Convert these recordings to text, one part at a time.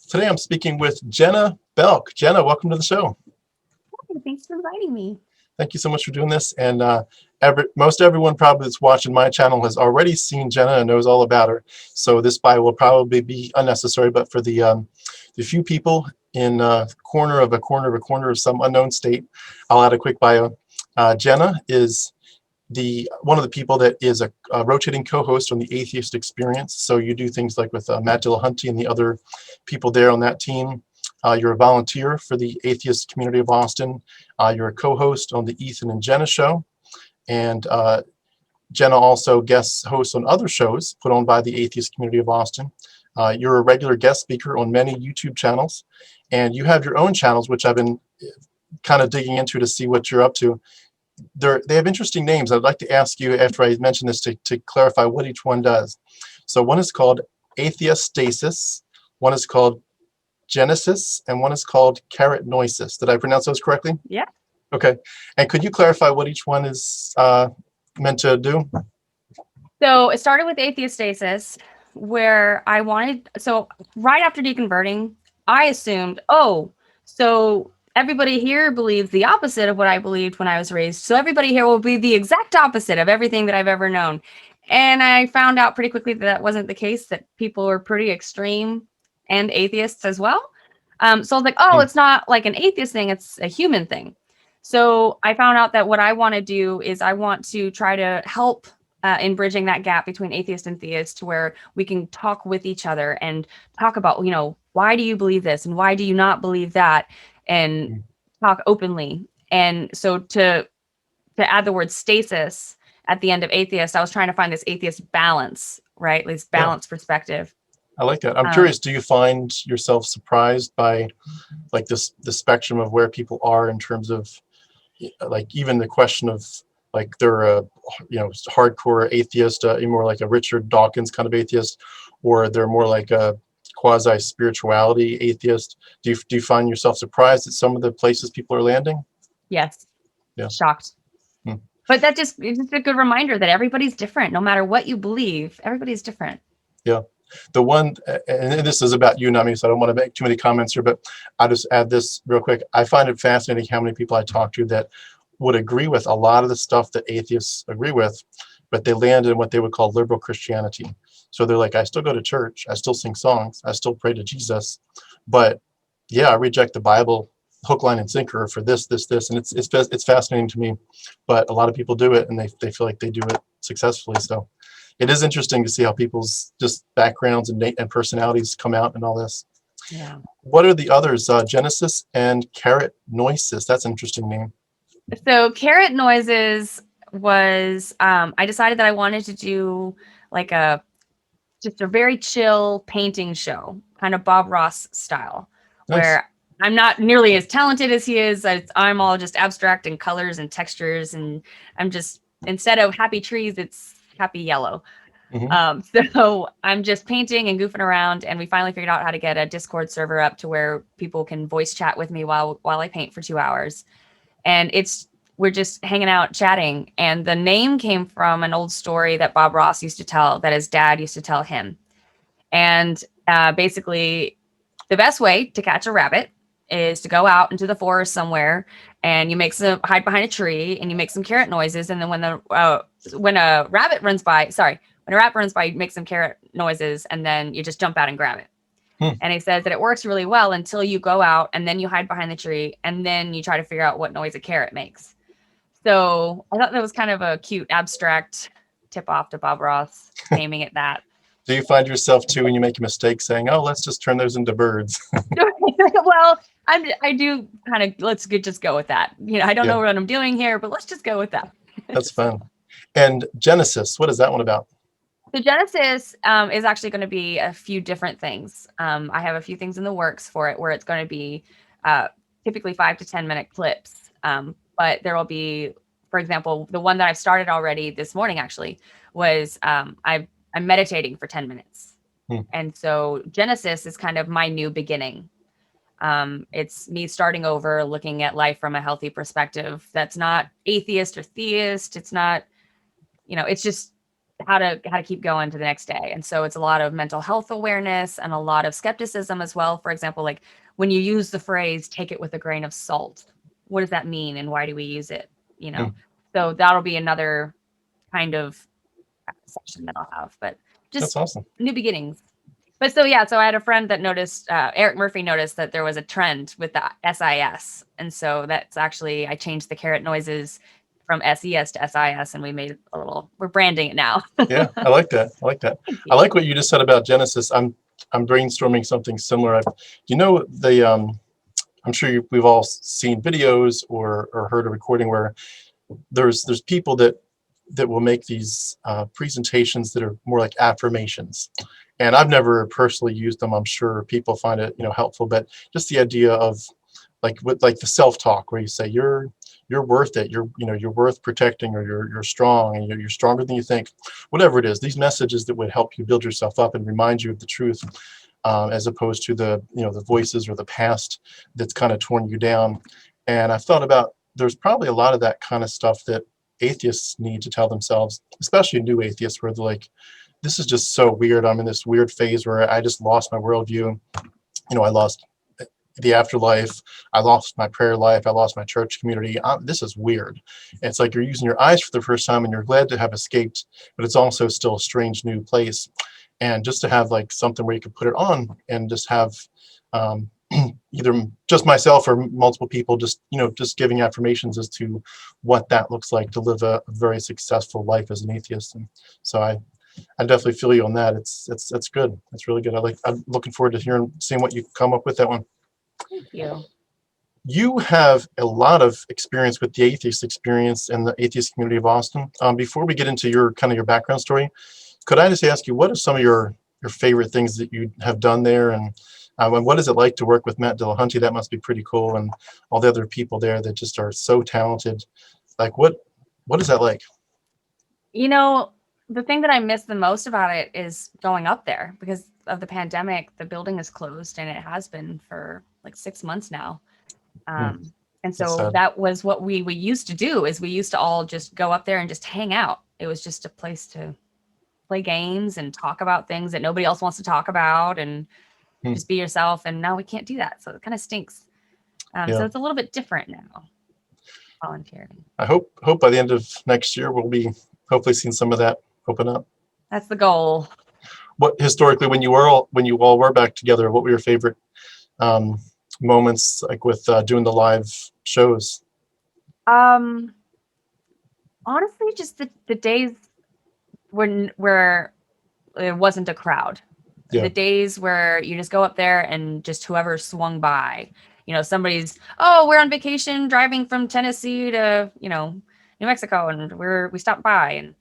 Today I'm speaking with Jenna Belk. Jenna, welcome to the show. Hey, thanks for inviting me. Thank you so much for doing this. And most everyone probably that's watching my channel has already seen Jenna and knows all about her. So this bio will probably be unnecessary, but for the few people in corner of some unknown state, I'll add a quick bio. Jenna is one of the people that is a rotating co-host on the Atheist Experience. So you do things like with Matt Dillahunty and the other people there on that team. You're a volunteer for the Atheist Community of Austin. You're a co-host on the Ethan and Jenna show. And Jenna also guest hosts on other shows put on by the Atheist Community of Austin. You're a regular guest speaker on many YouTube channels. And you have your own channels, which I've been kind of digging into to see what you're up to. They have interesting names. I'd like to ask you after I mention this to clarify what each one does. So one is called Atheist Stasis, one is called Genesis, and one is called Carotnoisis. Did I pronounce those correctly? Yeah. Okay. And could you clarify what each one is meant to do? So it started with Atheist Stasis, where so right after deconverting, I assumed, so everybody here believes the opposite of what I believed when I was raised. So everybody here will be the exact opposite of everything that I've ever known. And I found out pretty quickly that wasn't the case, that people were pretty extreme and atheists as well. So I was like, it's not like an atheist thing, it's a human thing. So I found out that what I want to do is I want to try to help in bridging that gap between atheist and theist, to where we can talk with each other and talk about, why do you believe this and why do you not believe that, and talk openly. And so to add the word stasis at the end of atheist, I was trying to find this atheist balance, right? This balanced perspective. I like that. I'm curious, do you find yourself surprised by like the spectrum of where people are in terms of like even the question of like they're a hardcore atheist, more like a Richard Dawkins kind of atheist, or they're more like a quasi spirituality atheist? Do you find yourself surprised at some of the places people are landing? Yes. Yeah. Shocked. But it's just a good reminder that everybody's different. No matter what you believe, everybody's different. Yeah. The one, and this is about you, not me, so I don't want to make too many comments here, but I'll just add this real quick. I find it fascinating how many people I talk to that would agree with a lot of the stuff that atheists agree with, but they land in what they would call liberal Christianity. So they're like, I still go to church, I still sing songs, I still pray to Jesus, but yeah, I reject the Bible hook, line, and sinker for this, and it's fascinating to me. But a lot of people do it, and they feel like they do it successfully. So it is interesting to see how people's just backgrounds and personalities come out and all this. Yeah. What are the others? Genesis and Carotnoisis. That's an interesting name. So Carotnoisis was, I decided that I wanted to do like just a very chill painting show, kind of Bob Ross style, Nice. where I'm not nearly as talented as he is. I'm all just abstract and colors and textures, and I'm just, instead of happy trees, it's happy yellow. So I'm just painting and goofing around, and we finally figured out how to get a Discord server up to where people can voice chat with me while I paint for 2 hours. And we're just hanging out chatting. And the name came from an old story that Bob Ross used to tell, that his dad used to tell him. And basically, the best way to catch a rabbit is to go out into the forest somewhere, and you hide behind a tree, and you make some carrot noises. And then when a rabbit runs by, you make some carrot noises, and then you just jump out and grab it. And he says that it works really well until you go out and then you hide behind the tree, and then you try to figure out what noise a carrot makes. So I thought that was kind of a cute, abstract tip off to Bob Ross, naming it that. Do you find yourself too, when you make a mistake, saying, "Oh, let's just turn those into birds"? Well, I do kind of, let's just go with that. I don't know what I'm doing here, but let's just go with that. That's fun. And Genesis, what is that one about? So Genesis is actually going to be a few different things. I have a few things in the works for it, where it's going to be typically 5 to 10 minute clips. But there will be, for example, the one that I've started already this morning actually was I'm meditating for 10 minutes. And so Genesis is kind of my new beginning. It's me starting over, looking at life from a healthy perspective. That's not atheist or theist. It's not, it's just how to keep going to the next day. And so it's a lot of mental health awareness and a lot of skepticism as well. For example, like when you use the phrase "take it with a grain of salt," what does that mean and why do we use it? You know, so that'll be another kind of session that I'll have, but just that's awesome. New beginnings. But so yeah, so I had a friend that noticed, Eric Murphy noticed that there was a trend with the SIS, and so that's actually, I changed the carrot noises from SES to SIS, and we're branding it now. Yeah, I like that. I like that. I like what you just said about Genesis. I'm brainstorming something similar. I'm sure we've all seen videos or heard a recording where there's people that will make these presentations that are more like affirmations. And I've never personally used them. I'm sure people find it, helpful, but just the idea of with the self-talk where you say you're worth it, you're worth protecting, or you're strong, and you're stronger than you think, whatever it is, these messages that would help you build yourself up and remind you of the truth, as opposed to the voices or the past that's kind of torn you down. And I thought about, there's probably a lot of that kind of stuff that atheists need to tell themselves, especially new atheists, where they're like, this is just so weird. I'm in this weird phase where I just lost my worldview. I lost the afterlife. I lost my prayer life. I lost my church community. This is weird. And it's like you're using your eyes for the first time and you're glad to have escaped, but it's also still a strange new place. And just to have something where you could put it on and just have either just myself or multiple people just giving affirmations as to what that looks like to live a very successful life as an atheist. And so I definitely feel you on that. It's good. It's really good. I'm looking forward to seeing what you come up with that one. Thank you. You have a lot of experience with the Atheist Experience and the atheist community of Austin. Before we get into your background story, could I just ask you, what are some of your favorite things that you have done there, and what is it like to work with Matt Dillahunty? That must be pretty cool, and all the other people there that just are so talented. What is that like? The thing that I miss the most about it is going up there because of the pandemic. The building is closed, and it has been for 6 months now. And so that was what we used to do, is we used to all just go up there and just hang out. It was just a place to play games and talk about things that nobody else wants to talk about, and just be yourself. And now we can't do that. So it kind of stinks. So it's a little bit different now. Volunteering. I hope by the end of next year, we'll be hopefully seeing some of that open up. That's the goal. What historically, when you all were back together, what were your favorite moments with doing the live shows? Honestly, just the days where it wasn't a crowd. Yeah. The days where you just go up there and just whoever swung by, somebody's, we're on vacation driving from Tennessee to, New Mexico, and we stopped by,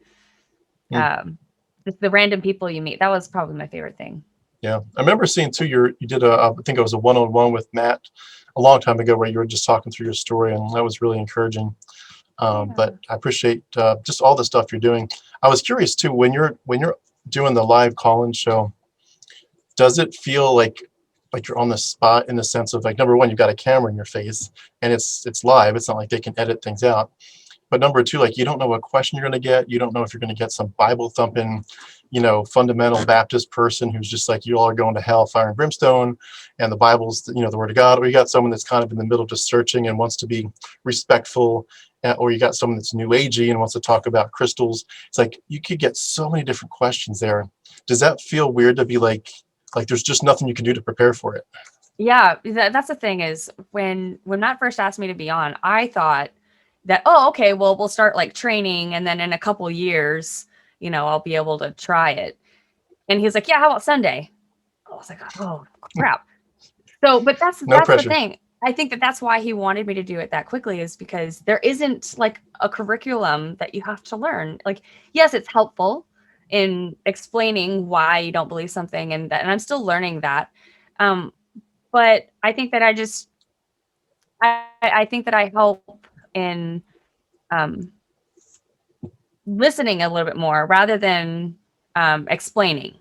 and just the random people you meet. That was probably my favorite thing. Yeah, I remember seeing too. You did I think it was a one-on-one with Matt a long time ago, where you were just talking through your story, and that was really encouraging. But I appreciate just all the stuff you're doing. I was curious too, when you're doing the live call-in show, does it feel like you're on the spot, in the sense of number one, you've got a camera in your face and it's live. It's not like they can edit things out. But number two, you don't know what question you're going to get. You don't know if you're going to get some Bible thumping, fundamental Baptist person who's just like, you all are going to hell, fire and brimstone, and the Bible's, the Word of God. Or you got someone that's kind of in the middle, just searching and wants to be respectful. Or you got someone that's new agey and wants to talk about crystals. It's you could get so many different questions there. Does that feel weird to be like there's just nothing you can do to prepare for it? Yeah, that's the thing, is when Matt first asked me to be on, I thought that, okay, well, we'll start training, and then in a couple years, I'll be able to try it. And he's like, yeah, how about Sunday? I was like, oh crap. So, but that's the thing. I think that's why he wanted me to do it that quickly, is because there isn't a curriculum that you have to learn. Yes, it's helpful in explaining why you don't believe something, and I'm still learning that. But I think that I think that I help in listening a little bit more rather than explaining.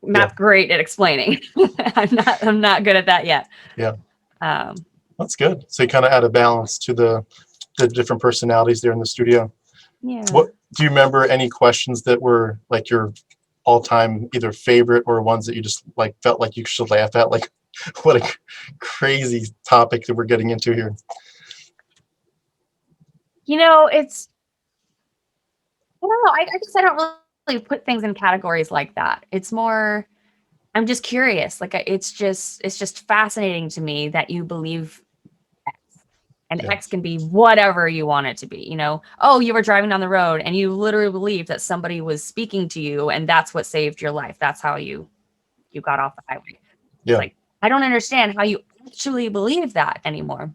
Matt's great at explaining. I'm not good at that yet. Yeah. That's good. So you kind of add a balance to the different personalities there in the studio. Yeah. Do you remember any questions that were like your all-time either favorite or ones that you just like felt like you should laugh at? Like, what a crazy topic that we're getting into here. You know, it's, I don't know. I guess I don't really put things in categories like that. It's more, I'm just curious. Like, it's just fascinating to me that you believe X, and Yeah. X can be whatever you want it to be. You know, oh, you were driving down the road and you literally believed that somebody was speaking to you, and that's what saved your life. That's how you got off the highway. Yeah. It's like, I don't understand how you actually believe that anymore.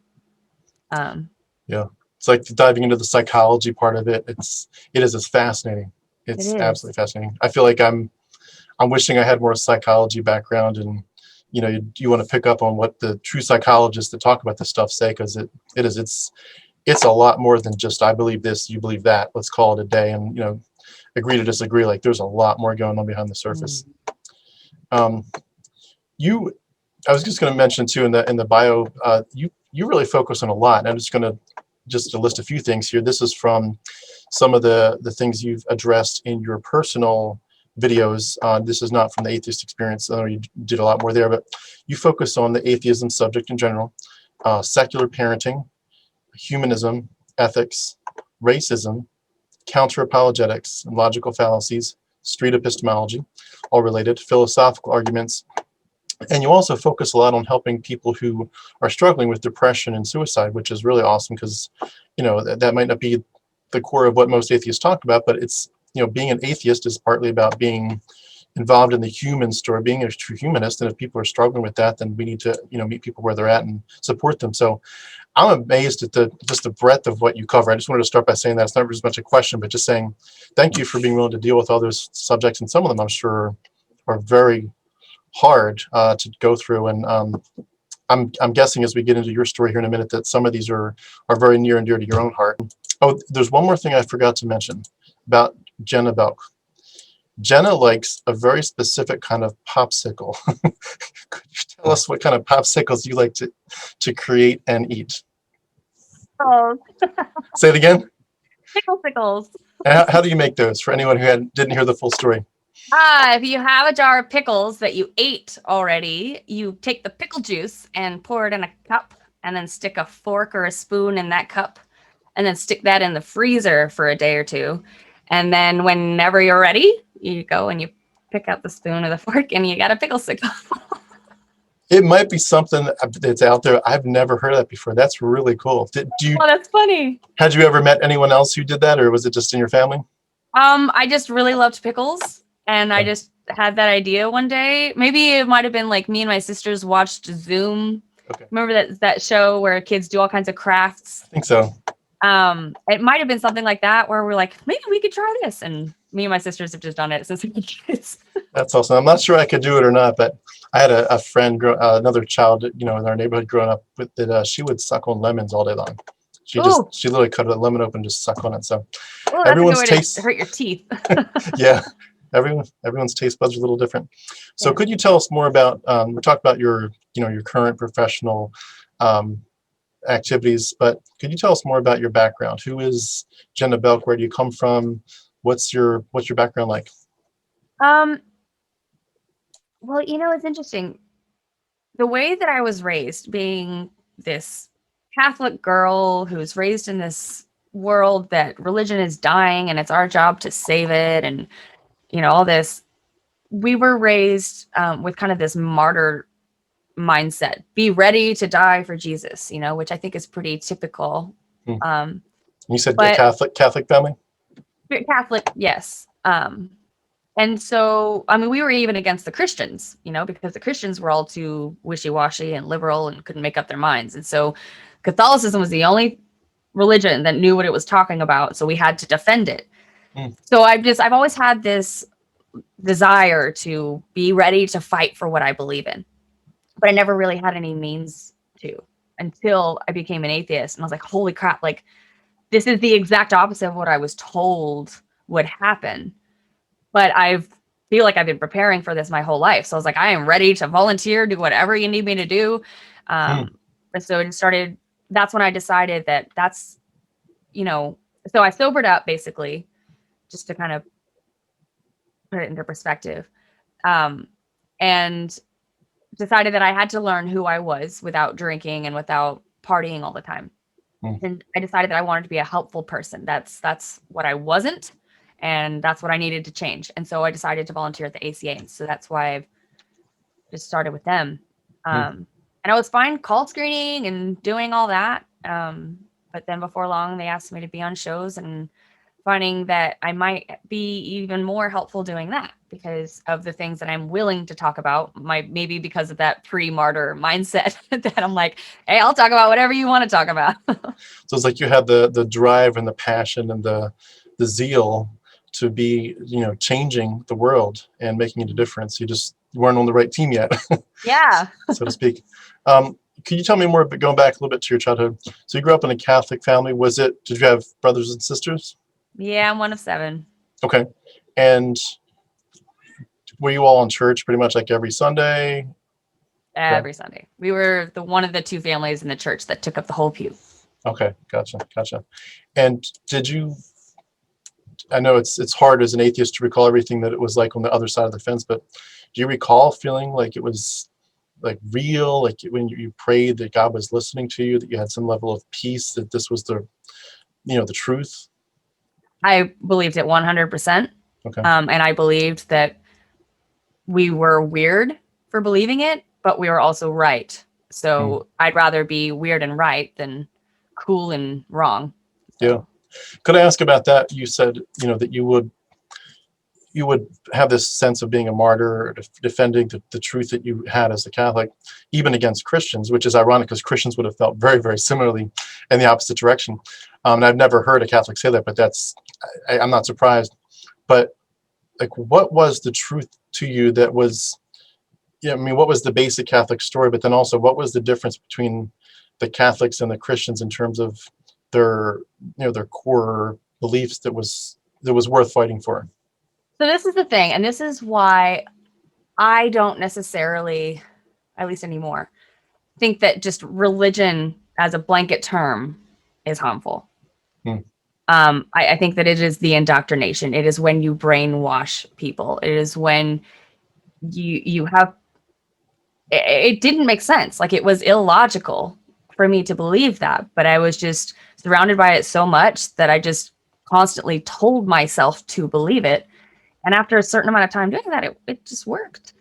Yeah. It's like diving into the psychology part of it. It is fascinating. It's absolutely fascinating. I feel like I'm wishing I had more psychology background, and you know, you want to pick up on what the true psychologists that talk about this stuff say, because it's a lot more than just I believe this, you believe that. Let's call it a day, and you know, agree to disagree. Like there's a lot more going on behind the surface. I was just going to mention too in the bio, you really focus on a lot. And I'm just going to list a few things here. This is from some of the things you've addressed in your personal videos. This is not from the Atheist Experience. I know you did a lot more there, but you focus on the atheism subject in general, secular parenting, humanism, ethics, racism, counter-apologetics, and logical fallacies, street epistemology, all related, philosophical arguments. And you also focus a lot on helping people who are struggling with depression and suicide, which is really awesome because, you know, that might not be the core of what most atheists talk about, but it's, you know, being an atheist is partly about being involved in the human story, being a true humanist. And if people are struggling with that, then we need to, you know, meet people where they're at and support them. So I'm amazed at just the breadth of what you cover. I just wanted to start by saying that it's not as much a question, but just saying thank you for being willing to deal with all those subjects. And some of them I'm sure are very hard to go through, and I'm guessing as we get into your story here in a minute that some of these are very near and dear to your own heart. Oh, there's one more thing I forgot to mention about Jenna Belk. Jenna likes a very specific kind of popsicle. Could you tell us what kind of popsicles you like to create and eat? Oh, Say it again. pickle-sickles. How do you make those for anyone who didn't hear the full story? If you have a jar of pickles that you ate already, you take the pickle juice and pour it in a cup, and then stick a fork or a spoon in that cup, and then stick that in the freezer for a day or two. And then whenever you're ready, you go and you pick out the spoon or the fork, and you got a pickle-sickle. It might be something that's out there. I've never heard of that before. That's really cool. Oh, that's funny. Had you ever met anyone else who did that, or was it just in your family? I just really loved pickles, and I just had that idea one day. Maybe it might have been like me and my sisters watched Zoom. Okay. Remember that show where kids do all kinds of crafts? I think so. It might have been something like that where we're like, maybe we could try this, and me and my sisters have just done it since we were kids. That's awesome. I'm not sure I could do it or not, but I had a friend, another child, you know, in our neighborhood growing up with that. She would suck on lemons all day long. She literally cut a lemon open and just suck on it. So everyone's taste hurt your teeth. Yeah, everyone's taste buds are a little different. So could you tell us more about? We talked about your current professional activities, but could you tell us more about your background? Who is Jenna Belk? Where do you come from? What's your background like? Well, you know, it's interesting. The way that I was raised, being this Catholic girl who's raised in this world that religion is dying and it's our job to save it, and you know, all this, we were raised with kind of this martyr mindset. Be ready to die for Jesus, you know, which I think is pretty typical. You said Catholic family? Catholic, yes. And so, I mean, we were even against the Christians, you know, because the Christians were all too wishy-washy and liberal and couldn't make up their minds. And so Catholicism was the only religion that knew what it was talking about. So we had to defend it. So I've always had this desire to be ready to fight for what I believe in, but I never really had any means to until I became an atheist. And I was like, holy crap, like this is the exact opposite of what I was told would happen. But I feel like I've been preparing for this my whole life. So I was like, I am ready to volunteer, do whatever you need me to do. And so it started, that's when I decided that's, you know, so I sobered up basically. just to kind of put it into perspective. And decided that I had to learn who I was without drinking and without partying all the time. And I decided that I wanted to be a helpful person. That's what I wasn't, and that's what I needed to change. And so I decided to volunteer at the ACA. And so that's why I've just started with them. And I was fine call screening and doing all that. But then before long, they asked me to be on shows, and finding that I might be even more helpful doing that because of the things that I'm willing to talk about. Maybe because of that pre-martyr mindset that I'm like, hey, I'll talk about whatever you want to talk about. So it's like you had the drive and the passion and the zeal to be, changing the world and making it a difference. You just weren't on the right team yet. Yeah. So to speak. Can you tell me more, but going back a little bit to your childhood? So you grew up in a Catholic family. Did you have brothers and sisters? Yeah, I'm one of 7. Okay. And were you all in church pretty much like every Sunday? Every Sunday. We were one of the 2 families in the church that took up the whole pew. Okay. Gotcha. And I know it's hard as an atheist to recall everything that it was like on the other side of the fence, but do you recall feeling like it was like real, like when you prayed that God was listening to you, that you had some level of peace, that this was the truth? I believed it 100%. Okay. And I believed that we were weird for believing it, but we were also right. So I'd rather be weird and right than cool and wrong. So. Yeah. Could I ask about that? You said, that you would have this sense of being a martyr, or defending the truth that you had as a Catholic, even against Christians, which is ironic because Christians would have felt very, very similarly in the opposite direction. And I've never heard a Catholic say that, but I'm not surprised. But like, what was the truth to you that was, what was the basic Catholic story, but then also what was the difference between the Catholics and the Christians in terms of their core beliefs that was worth fighting for? So this is the thing, and this is why I don't necessarily, at least anymore, think that just religion as a blanket term is harmful. I think that it is the indoctrination. It is when you brainwash people. It is when you have, it didn't make sense. Like, it was illogical for me to believe that, but I was just surrounded by it so much that I just constantly told myself to believe it. And after a certain amount of time doing that, it just worked.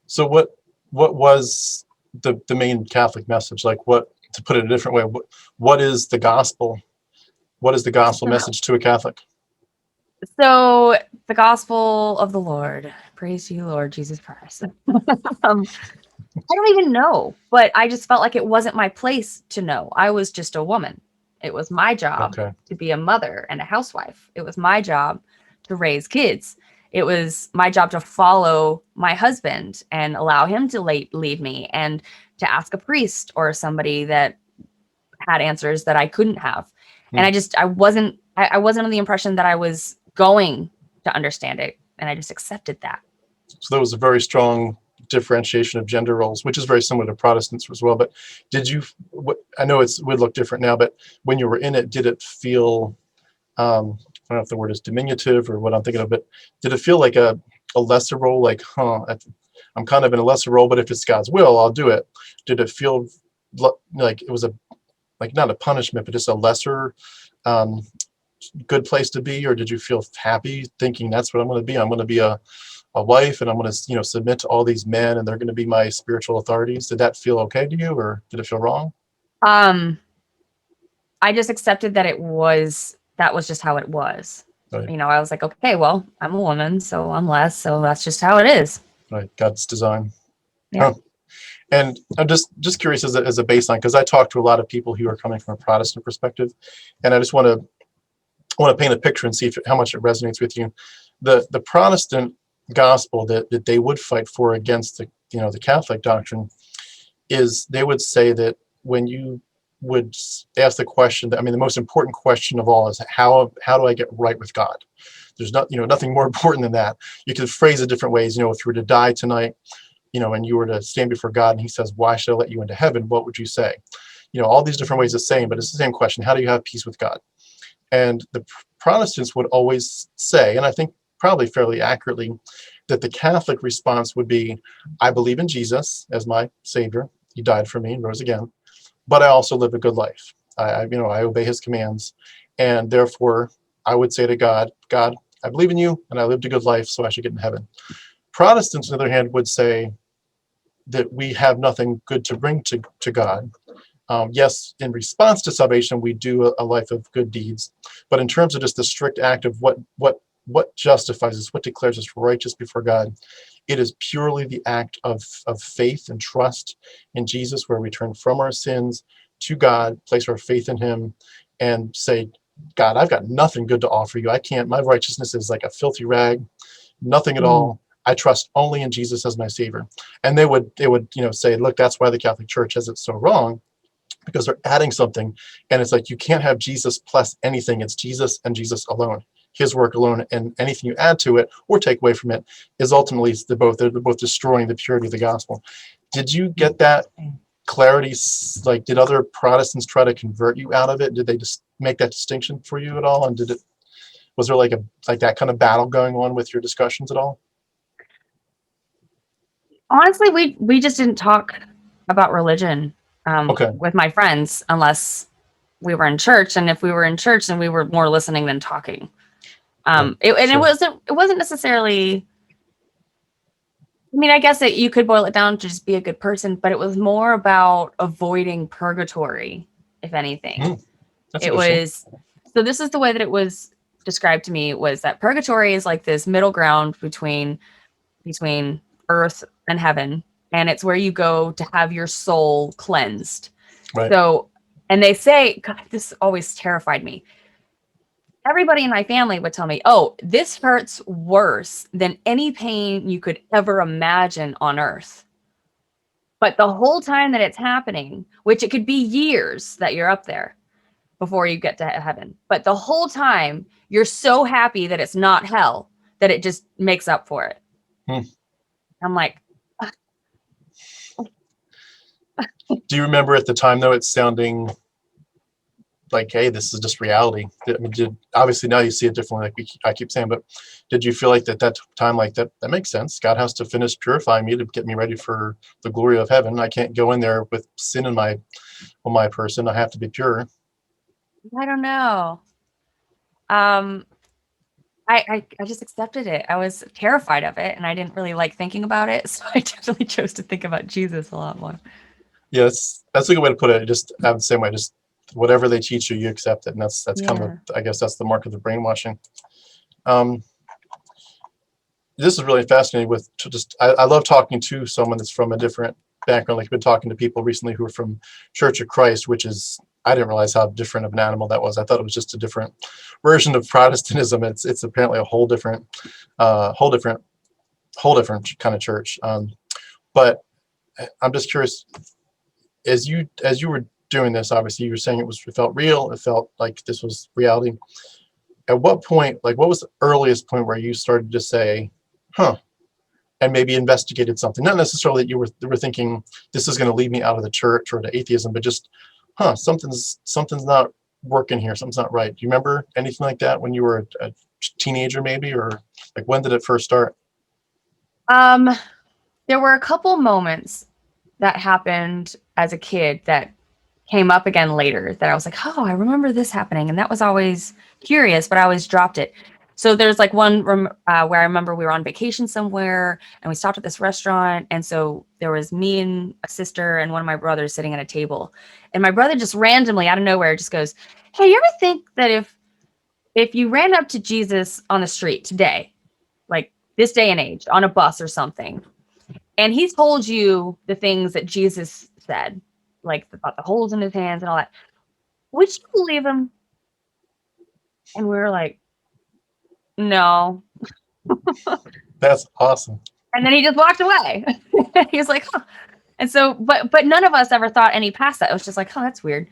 So what was the main Catholic message? Like, to put it a different way, what is the gospel? What is the gospel message to a Catholic? So the gospel of the Lord, praise you, Lord Jesus Christ. I don't even know, but I just felt like it wasn't my place to know. I was just a woman. It was my job to be a mother and a housewife. It was my job to raise kids. It was my job to follow my husband and allow him to lead me, and to ask a priest or somebody that had answers that I couldn't have. And I wasn't under the impression that I was going to understand it. And I just accepted that. So there was a very strong differentiation of gender roles, which is very similar to Protestants as well. But I know it would look different now, but when you were in it, did it feel, I don't know if the word is diminutive or what I'm thinking of, but did it feel like a lesser role? Like, I'm kind of in a lesser role, but if it's God's will, I'll do it. Did it feel like it was not a punishment, but just a lesser good place to be? Or did you feel happy thinking that's what I'm going to be? I'm going to be a wife, and I'm going to submit to all these men, and they're going to be my spiritual authorities. Did that feel okay to you, or did it feel wrong? I just accepted that that was just how it was. Right. I was like, okay, well, I'm a woman, so I'm less, so that's just how it is. Right. God's design. Yeah. Huh. And I'm just curious as a baseline, because I talk to a lot of people who are coming from a Protestant perspective, and I just want to paint a picture and see how much it resonates with you. The Protestant gospel that they would fight for against the Catholic doctrine is, they would say that when you would ask the question, the most important question of all is how do I get right with God? There's nothing more important than that. You could phrase it different ways. If you were to die tonight, and you were to stand before God and he says, why should I let you into heaven? What would you say? All these different ways of saying, but it's the same question. How do you have peace with God? And the Protestants would always say, and I think probably fairly accurately, that the Catholic response would be, I believe in Jesus as my Savior. He died for me and rose again, but I also live a good life. I obey his commands, and therefore I would say to God, God, I believe in you, and I lived a good life, so I should get in heaven. Protestants, on the other hand, would say that we have nothing good to bring to God. Yes, in response to salvation, we do a life of good deeds, but in terms of just the strict act of what justifies us, what declares us righteous before God, it is purely the act of faith and trust in Jesus, where we turn from our sins to God, place our faith in him, and say, God, I've got nothing good to offer you. I can't, my righteousness is like a filthy rag, nothing at all. I trust only in Jesus as my Savior. And they would say, look, that's why the Catholic Church has it so wrong, because they're adding something. And it's like, you can't have Jesus plus anything. It's Jesus and Jesus alone, his work alone, and anything you add to it or take away from it is ultimately, they're both destroying the purity of the gospel. Did you get that clarity? Like, did other Protestants try to convert you out of it? Did they just make that distinction for you at all? And was there like that kind of battle going on with your discussions at all? Honestly, we just didn't talk about religion Okay. with my friends unless we were in church, and if we were in church, then we were more listening than talking. It wasn't necessarily. I mean, I guess that you could boil it down to just be a good person, but it was more about avoiding purgatory, if anything. It was, so this is the way that it was described to me, was that purgatory is like this middle ground between earth and heaven, and it's where you go to have your soul cleansed. Right. So, and they say, God, this always terrified me. Everybody in my family would tell me, oh, this hurts worse than any pain you could ever imagine on earth. But the whole time that it's happening, which it could be years that you're up there before you get to heaven, but the whole time you're so happy that it's not hell that it just makes up for it. I'm like, do you remember at the time, though, it's sounding like, hey, this is just reality? I mean, obviously now you see it differently, like I keep saying, but did you feel like that time, like that makes sense? God has to finish purifying me to get me ready for the glory of heaven. I can't go in there with sin in my person. I have to be pure. I don't know. I just accepted it. I was terrified of it, and I didn't really like thinking about it, so I definitely chose to think about Jesus a lot more. Yes, that's a good way to put it. Just have the same way. Just whatever they teach you, you accept it, and that's kind of, I guess that's the mark of the brainwashing. This is really fascinating. I love talking to someone that's from a different background. Like, I've been talking to people recently who are from Church of Christ, which is, I didn't realize how different of an animal that was. I thought it was just a different version of Protestantism. It's apparently a whole different kind of church. But I'm just curious, as you were doing this, obviously you were saying it felt real. It felt like this was reality. At what point, like, what was the earliest point where you started to say, huh, and maybe investigated something? Not necessarily that you were thinking this is going to lead me out of the church or to atheism, but just, huh, something's not working here. Something's not right. Do you remember anything like that when you were a teenager, maybe, or like, when did it first start? There were a couple moments that happened as a kid that came up again later that I was like, oh, I remember this happening. And that was always curious, but I always dropped it. So there's like one where I remember we were on vacation somewhere and we stopped at this restaurant. And so there was me and a sister and one of my brothers sitting at a table. And my brother just randomly out of nowhere just goes, hey, you ever think that if you ran up to Jesus on the street today, like this day and age, on a bus or something, and he told you the things that Jesus said, like about the holes in his hands and all that, would you believe him? And we were like, no. That's awesome. And then he just walked away. He was like, huh. And so, but none of us ever thought any past that. It was just like, oh, that's weird.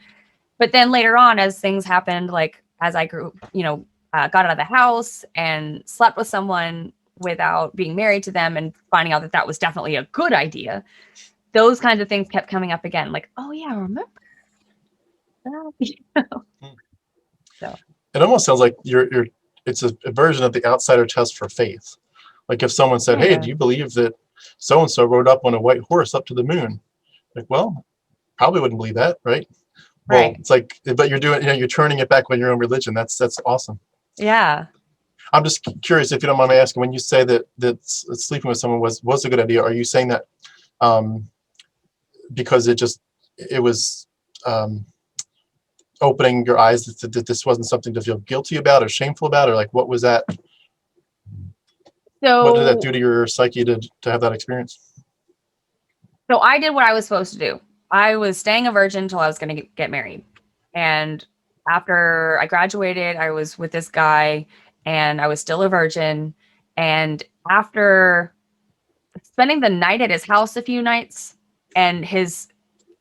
But then later on, as things happened, like as I grew, got out of the house and slept with someone without being married to them and finding out that that was definitely a good idea, those kinds of things kept coming up again. Like, oh yeah, remember? So. it almost sounds like it's a version of the outsider test for faith. Like if someone said, hey, do you believe that so-and-so rode up on a white horse up to the moon? Like, well, probably wouldn't believe that, right? Well, Right. it's like, but you're doing, you're turning it back on your own religion. That's awesome. Yeah. I'm just curious, if you don't mind me asking, when you say that sleeping with someone was a good idea, are you saying that because it was opening your eyes that this wasn't something to feel guilty about or shameful about, or like what was that? So what did that do to your psyche to have that experience? So I did what I was supposed to do. I was staying a virgin until I was going to get married. And after I graduated, I was with this guy and I was still a virgin. And after spending the night at his house a few nights and his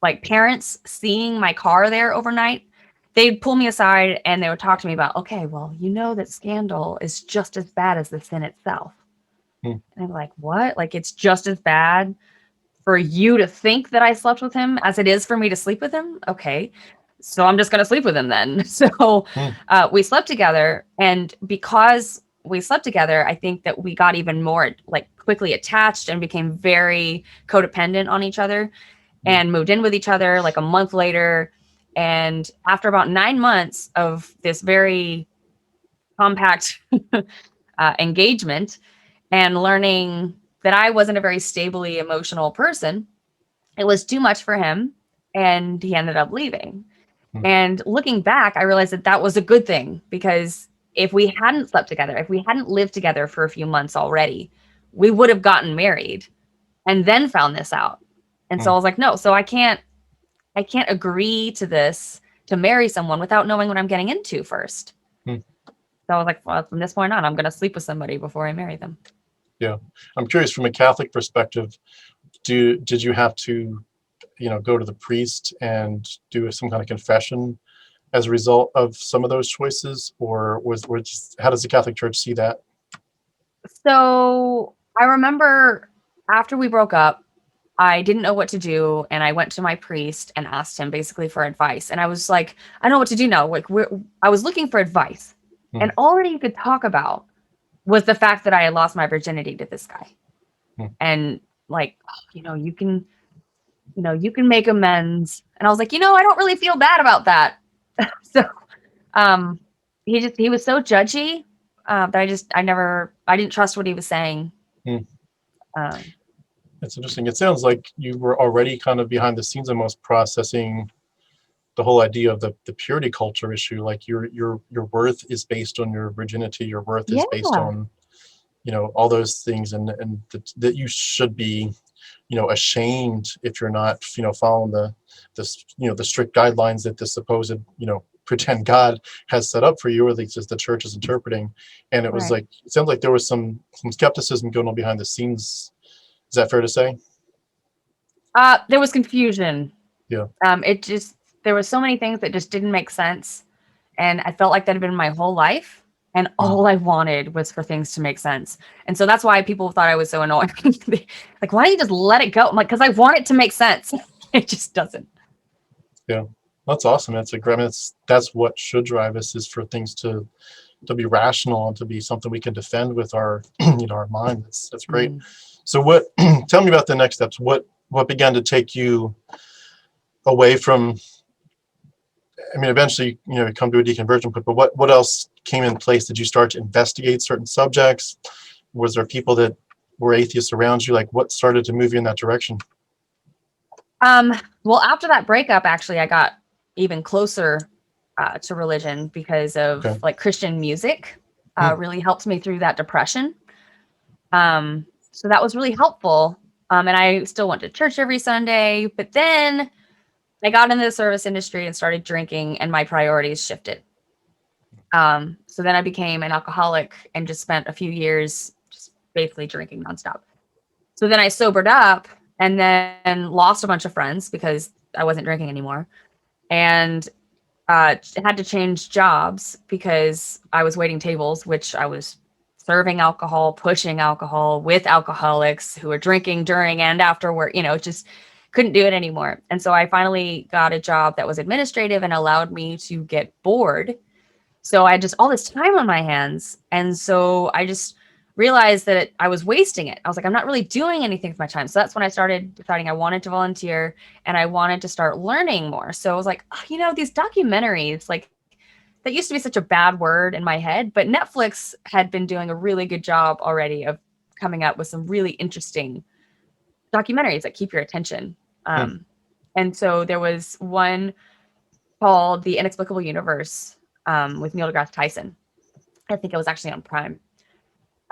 like parents seeing my car there overnight, they'd pull me aside and they would talk to me about, okay, well, you know that scandal is just as bad as the sin itself. And I'm like, what? Like, it's just as bad for you to think that I slept with him as it is for me to sleep with him? Okay. So I'm just going to sleep with him then. So we slept together. And because we slept together, I think that we got even more like quickly attached and became very codependent on each other and moved in with each other like a month later. And after about 9 months of this very compact engagement and learning that I wasn't a very stably emotional person, it was too much for him. And he ended up leaving. And looking back, I realized that that was a good thing, because if we hadn't slept together, if we hadn't lived together for a few months already, we would have gotten married and then found this out. And so I was like, no, so I can't agree to this, to marry someone without knowing what I'm getting into first. So I was like, well, from this point on, I'm going to sleep with somebody before I marry them. Yeah. I'm curious, from a Catholic perspective, did you have to, go to the priest and do some kind of confession as a result of some of those choices, or how does the Catholic Church see that? So I remember after we broke up, I didn't know what to do. And I went to my priest and asked him basically for advice. And I was like, I don't know what to do now. Like, I was looking for advice. And all that he could talk about was the fact that I had lost my virginity to this guy. And like, you can make amends. And I was like, I don't really feel bad about that. So he was so judgy that I didn't trust what he was saying. It's interesting. It sounds like you were already kind of behind the scenes almost processing the whole idea of the purity culture issue. Like your worth is based on your virginity. Your worth is based on, all those things, and that you should be, ashamed if you're not, following the strict guidelines that the supposed, pretend God has set up for you, or at least as the church is interpreting. And it was like, it sounds like there was some skepticism going on behind the scenes. Is that fair to say? There was confusion. Yeah. There were so many things that just didn't make sense. And I felt like that had been my whole life. And all I wanted was for things to make sense. And so that's why people thought I was so annoying. Like, why don't you just let it go? I'm like, because I want it to make sense. It just doesn't. Yeah. That's awesome. That's what should drive us, is for things to be rational and to be something we can defend with our, our mind. That's great. So tell me about the next steps. What began to take you away from, eventually, you come to a deconversion point, but what else came in place? Did you start to investigate certain subjects? Was there people that were atheists around you? Like, what started to move you in that direction? Well, after that breakup, actually, I got even closer to religion because of like Christian music really helped me through that depression. So that was really helpful. And I still went to church every Sunday, but then I got into the service industry and started drinking, and my priorities shifted. So then I became an alcoholic and just spent a few years just basically drinking nonstop. So then I sobered up and then lost a bunch of friends because I wasn't drinking anymore, and had to change jobs because I was waiting tables, which I was serving alcohol, pushing alcohol with alcoholics who were drinking during and after work, just couldn't do it anymore. And so I finally got a job that was administrative and allowed me to get bored So I had just all this time on my hands. And so I just realized that I was wasting it. I was like, I'm not really doing anything with my time. So that's when I started deciding I wanted to volunteer and I wanted to start learning more. So I was like, oh, you know, these documentaries, like that used to be such a bad word in my head, but Netflix had been doing a really good job already of coming up with some really interesting documentaries that keep your attention. And so there was one called The Inexplicable Universe with Neil deGrasse Tyson. I think it was actually on Prime.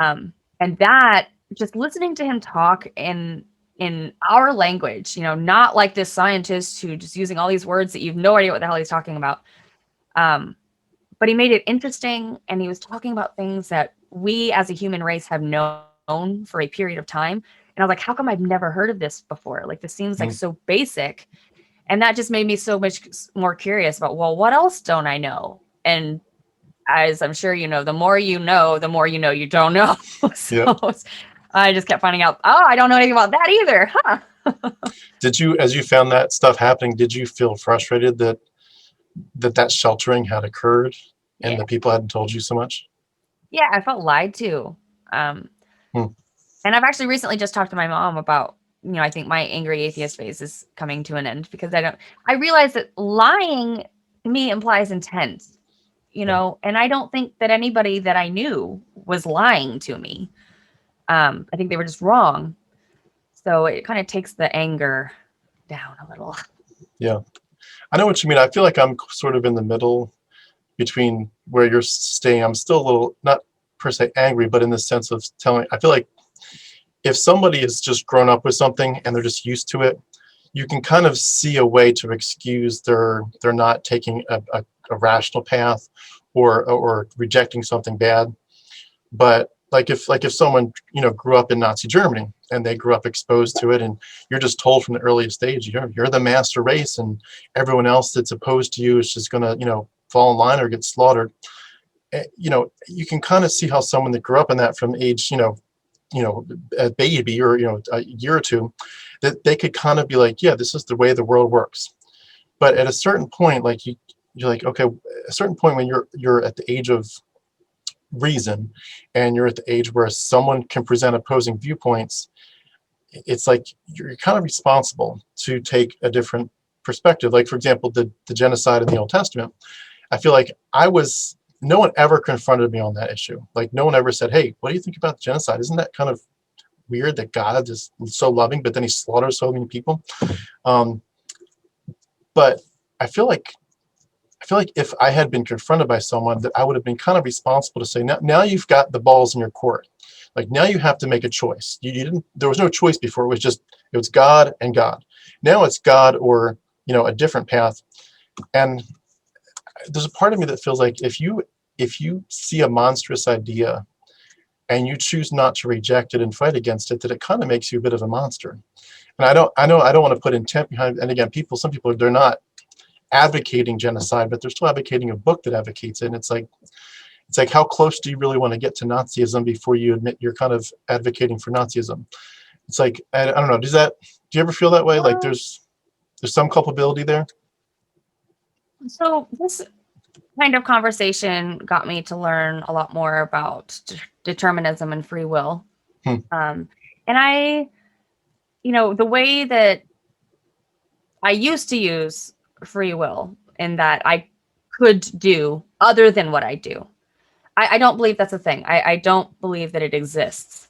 And that, just listening to him talk in our language, you know, not like this scientist who just using all these words that you've no idea what the hell he's talking about. But he made it interesting, and he was talking about things that we as a human race have known for a period of time. And I was like, how come I've never heard of this before? Like, this seems like so basic. And that just made me so much more curious about, well, what else don't I know? And as I'm sure you know, the more you know you don't know. So I just kept finding out, I don't know anything about that either. Huh? Did you, as you found that stuff happening, did you feel frustrated that sheltering had occurred and the people hadn't told you so much? Yeah, I felt lied to. And I've actually recently just talked to my mom about, you know, I think my angry atheist phase is coming to an end because I realize that lying to me implies intent, you know, and I don't think that anybody that I knew was lying to me. I think they were just wrong. So it kind of takes the anger down a little. Yeah, I know what you mean. I feel like I'm sort of in the middle between where you're staying. I'm still a little, not per se angry, but in the sense of I feel like if somebody has just grown up with something and they're just used to it, you can kind of see a way to excuse their not taking a rational path or rejecting something bad. But like if someone, you know, grew up in Nazi Germany and they grew up exposed to it, and you're just told from the earliest age, you're the master race, and everyone else that's opposed to you is just gonna, you know, fall in line or get slaughtered. You know, you can kind of see how someone that grew up in that from age, you know, a baby or, you know, a year or two, that they could kind of be like, yeah, this is the way the world works. But at a certain point, like you're like, okay, a certain point when you're at the age of reason and you're at the age where someone can present opposing viewpoints, it's like you're kind of responsible to take a different perspective. Like, for example, the genocide in the Old Testament, I feel like no one ever confronted me on that issue. Like, no one ever said, hey, what do you think about genocide? Isn't that kind of weird that God is so loving, but then he slaughters so many people? But I feel like if I had been confronted by someone, that I would have been kind of responsible to say, now you've got the balls in your court. Like, now you have to make a choice. You didn't. There was no choice before. It was God and God. Now it's God or, you know, a different path. And there's a part of me that feels like if you see a monstrous idea and you choose not to reject it and fight against it, that it kind of makes you a bit of a monster. And I don't want to put intent behind it. And again, some people, they're not advocating genocide, but they're still advocating a book that advocates it. And it's like how close do you really want to get to Nazism before you admit you're kind of advocating for Nazism? It's like, I don't know. Do you ever feel that way? Like there's some culpability there? So this kind of conversation got me to learn a lot more about determinism and free will. And I, you know, the way that I used to use free will in that I could do other than what I do. I don't believe that's a thing. I don't believe that it exists.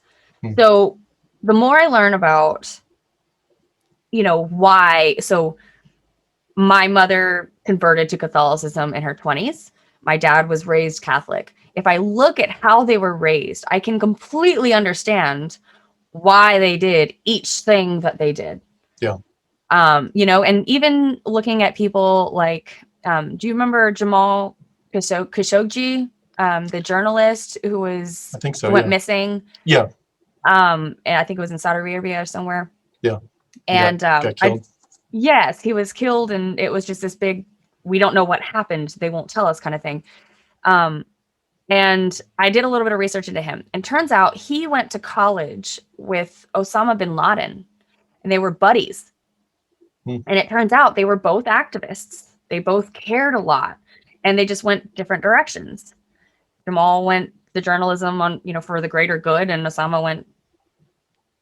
So the more I learn about, you know, why, so my mother converted to Catholicism in her 20s. My dad was raised Catholic. If I look at how they were raised, I can completely understand why they did each thing that they did. Yeah. You know, and even looking at people like, do you remember Jamal Khashoggi, the journalist who I think so, went missing? Yeah. And I think it was in Saudi Arabia or somewhere. Yeah. And got killed. yes, he was killed, and it was just this big, we don't know what happened, they won't tell us kind of thing. And I did a little bit of research into him, and turns out he went to college with Osama bin Laden, and they were buddies. And it turns out they were both activists. They both cared a lot. and they just went different directions. Jamal went the journalism on, for the greater good, and Osama went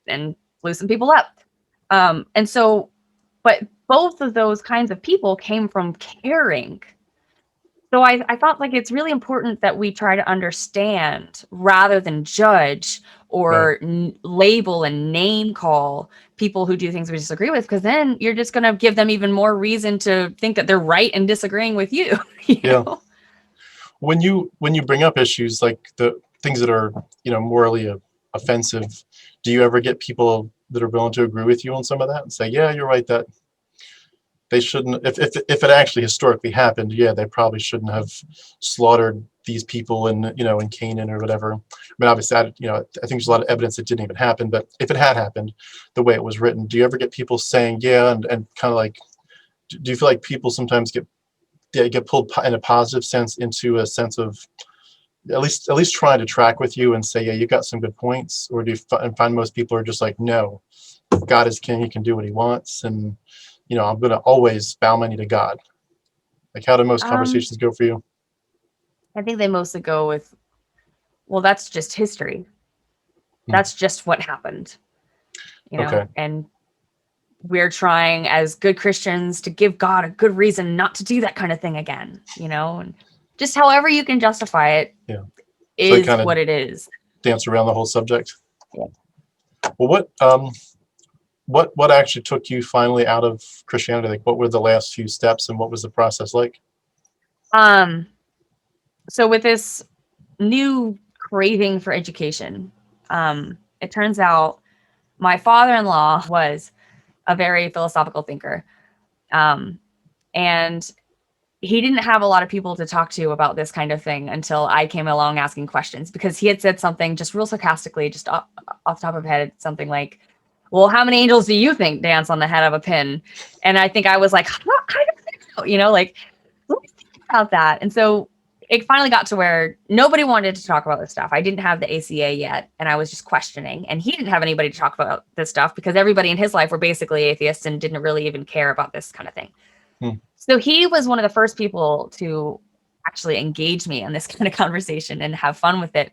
and blew some people up. And so, but both of those kinds of people came from caring. So I thought like it's really important that we try to understand rather than judge or label and name call people who do things we disagree with, because then you're just going to give them even more reason to think that they're right and disagreeing with you. You know? When you bring up issues like the things that are morally offensive, do you ever get people that are willing to agree with you on some of that and say, yeah, you're right, that they shouldn't, if it actually historically happened, yeah, they probably shouldn't have slaughtered these people in Canaan or whatever. I mean, obviously, I think there's a lot of evidence it didn't even happen, but if it had happened the way it was written, do you ever get people saying, yeah, and kind of like, do you feel like people sometimes get pulled in a positive sense into a sense of at least trying to track with you and say, yeah, you got some good points? Or do you find most people are just like, no, God is king, he can do what he wants, and I'm going to always bow my knee to God? Like, how do most conversations go for you? I think they mostly go with, well, that's just history. That's just what happened, Okay. And we're trying as good Christians to give God a good reason not to do that kind of thing again, and just however you can justify it is what it is. Dance around the whole subject. Yeah. Well, what actually took you finally out of Christianity? Like, what were the last few steps, and what was the process like? So with this new craving for education, it turns out my father-in-law was a very philosophical thinker. And he didn't have a lot of people to talk to about this kind of thing until I came along asking questions, because he had said something just real sarcastically, just off the top of his head, something like, well, how many angels do you think dance on the head of a pin? And I think I was like, I don't think so, like, let me think about that. And so it finally got to where nobody wanted to talk about this stuff. I didn't have the ACA yet, and I was just questioning, and he didn't have anybody to talk about this stuff because everybody in his life were basically atheists and didn't really even care about this kind of thing. So he was one of the first people to actually engage me in this kind of conversation and have fun with it.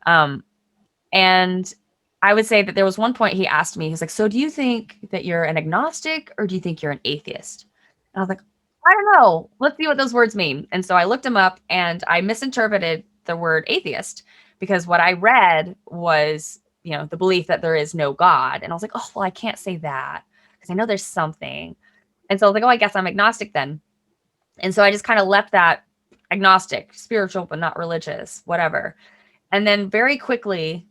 And I would say that there was one point he asked me, he's like, so do you think that you're an agnostic or do you think you're an atheist? And I was like, I don't know. Let's see what those words mean. And so I looked them up, and I misinterpreted the word atheist, because what I read was, the belief that there is no God. And I was like, oh, well, I can't say that because I know there's something. And so I was like, oh, I guess I'm agnostic then. And so I just kind of left that agnostic, spiritual, but not religious, whatever. And then very quickly,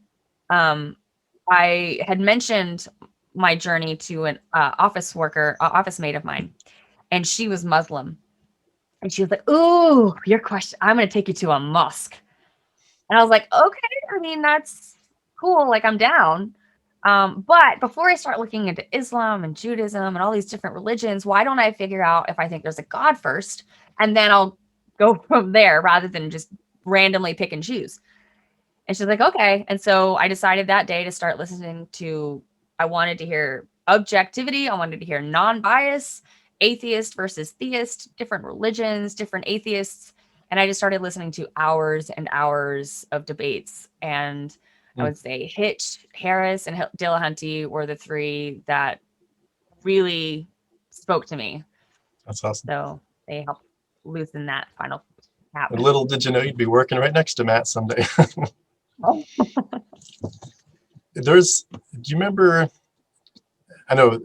I had mentioned my journey to an office mate of mine, and she was Muslim. And she was like, ooh, your question, I'm going to take you to a mosque. And I was like, okay, I mean, that's cool. Like, I'm down. But before I start looking into Islam and Judaism and all these different religions, why don't I figure out if I think there's a God first, and then I'll go from there rather than just randomly pick and choose. And she's like, okay. And so I decided that day to start listening to, I wanted to hear objectivity. I wanted to hear non-bias, atheist versus theist, different religions, different atheists. And I just started listening to hours and hours of debates. And I would say Hitch, Harris, and Dillahunty were the three that really spoke to me. That's awesome. So they helped loosen that final cap. And little did you know you'd be working right next to Matt someday. Do you remember, I know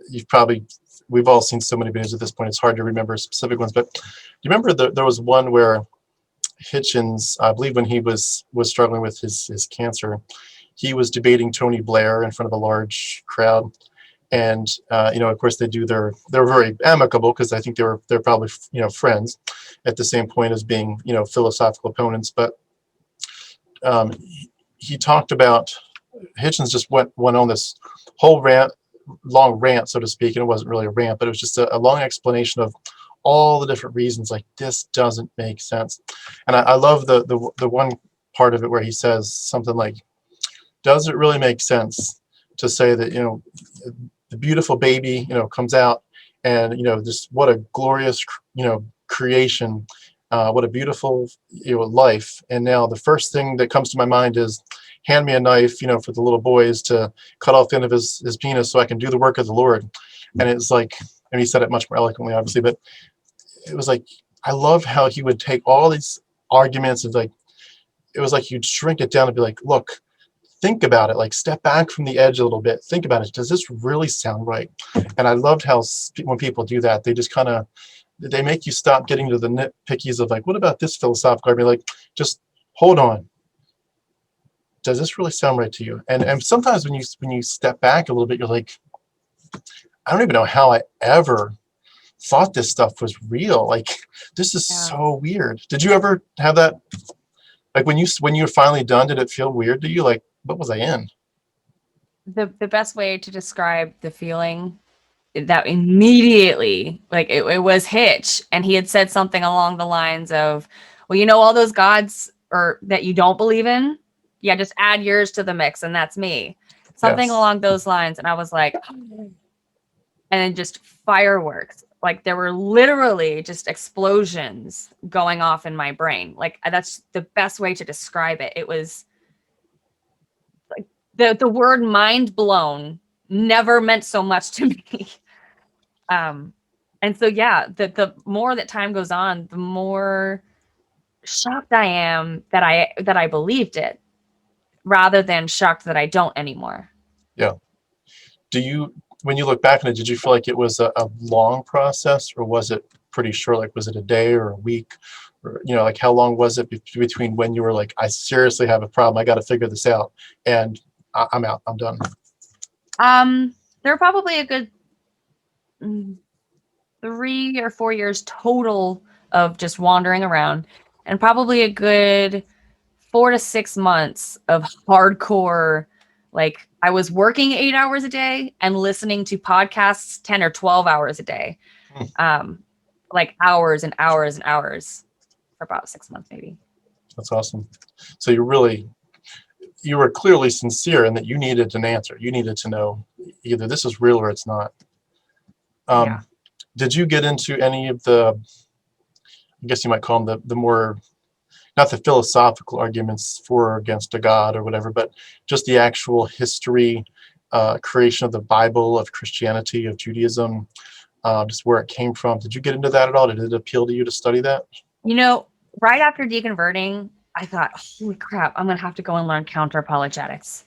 we've all seen so many videos at this point, it's hard to remember specific ones, but do you remember there was one where Hitchens, I believe when he was struggling with his cancer, he was debating Tony Blair in front of a large crowd, and of course they're very amicable, because I think they're probably friends at the same point as being philosophical opponents. But he talked about, Hitchens just went on this whole long rant, so to speak, and it wasn't really a rant, but it was just a long explanation of all the different reasons, like, this doesn't make sense. And I love the one part of it where he says something like, does it really make sense to say that the beautiful baby comes out, and just what a glorious creation, What a beautiful life. And now the first thing that comes to my mind is, hand me a knife, for the little boys to cut off the end of his penis so I can do the work of the Lord. And it's like, and he said it much more eloquently, obviously, but it was like, I love how he would take all these arguments and like, it was like you'd shrink it down and be like, look, think about it, like step back from the edge a little bit, think about it. Does this really sound right? And I loved how when people do that, they just kind of, they make you stop getting to the nitpickies of like, what about this philosophical argument? Like, just hold on. Does this really sound right to you? And sometimes when you step back a little bit, you're like, I don't even know how I ever thought this stuff was real. Like, this is so weird. Did you ever have that? Like when you're finally done, did it feel weird to you? Like, what was I in? The best way to describe the feeling that immediately, like it was Hitch, and he had said something along the lines of, well, all those gods or that you don't believe in, yeah, just add yours to the mix and that's me. Something along those lines. And I was like, and then just fireworks. Like there were literally just explosions going off in my brain. Like that's the best way to describe it. It was like the word mind blown never meant so much to me. And so, yeah, the more that time goes on, the more shocked I am that I believed it, rather than shocked that I don't anymore. Yeah. When you look back on it, did you feel like it was a long process, or was it pretty short? Like, was it a day or a week? Or, like how long was it between when you were like, I seriously have a problem, I got to figure this out, and I'm out, I'm done? There were probably a good 3 or 4 years total of just wandering around, and probably a good 4 to 6 months of hardcore, like I was working 8 hours a day and listening to podcasts 10 or 12 hours a day. Like hours and hours and hours for about 6 months, maybe. That's awesome. So you were clearly sincere in that you needed an answer. You needed to know either this is real or it's not. Yeah. Did you get into any of the, I guess you might call them the more, not the philosophical arguments for or against a God or whatever, but just the actual history, creation of the Bible, of Christianity, of Judaism, just where it came from? Did you get into that at all? Did it appeal to you to study that? Right after deconverting, I thought, holy crap, I'm going to have to go and learn counter apologetics.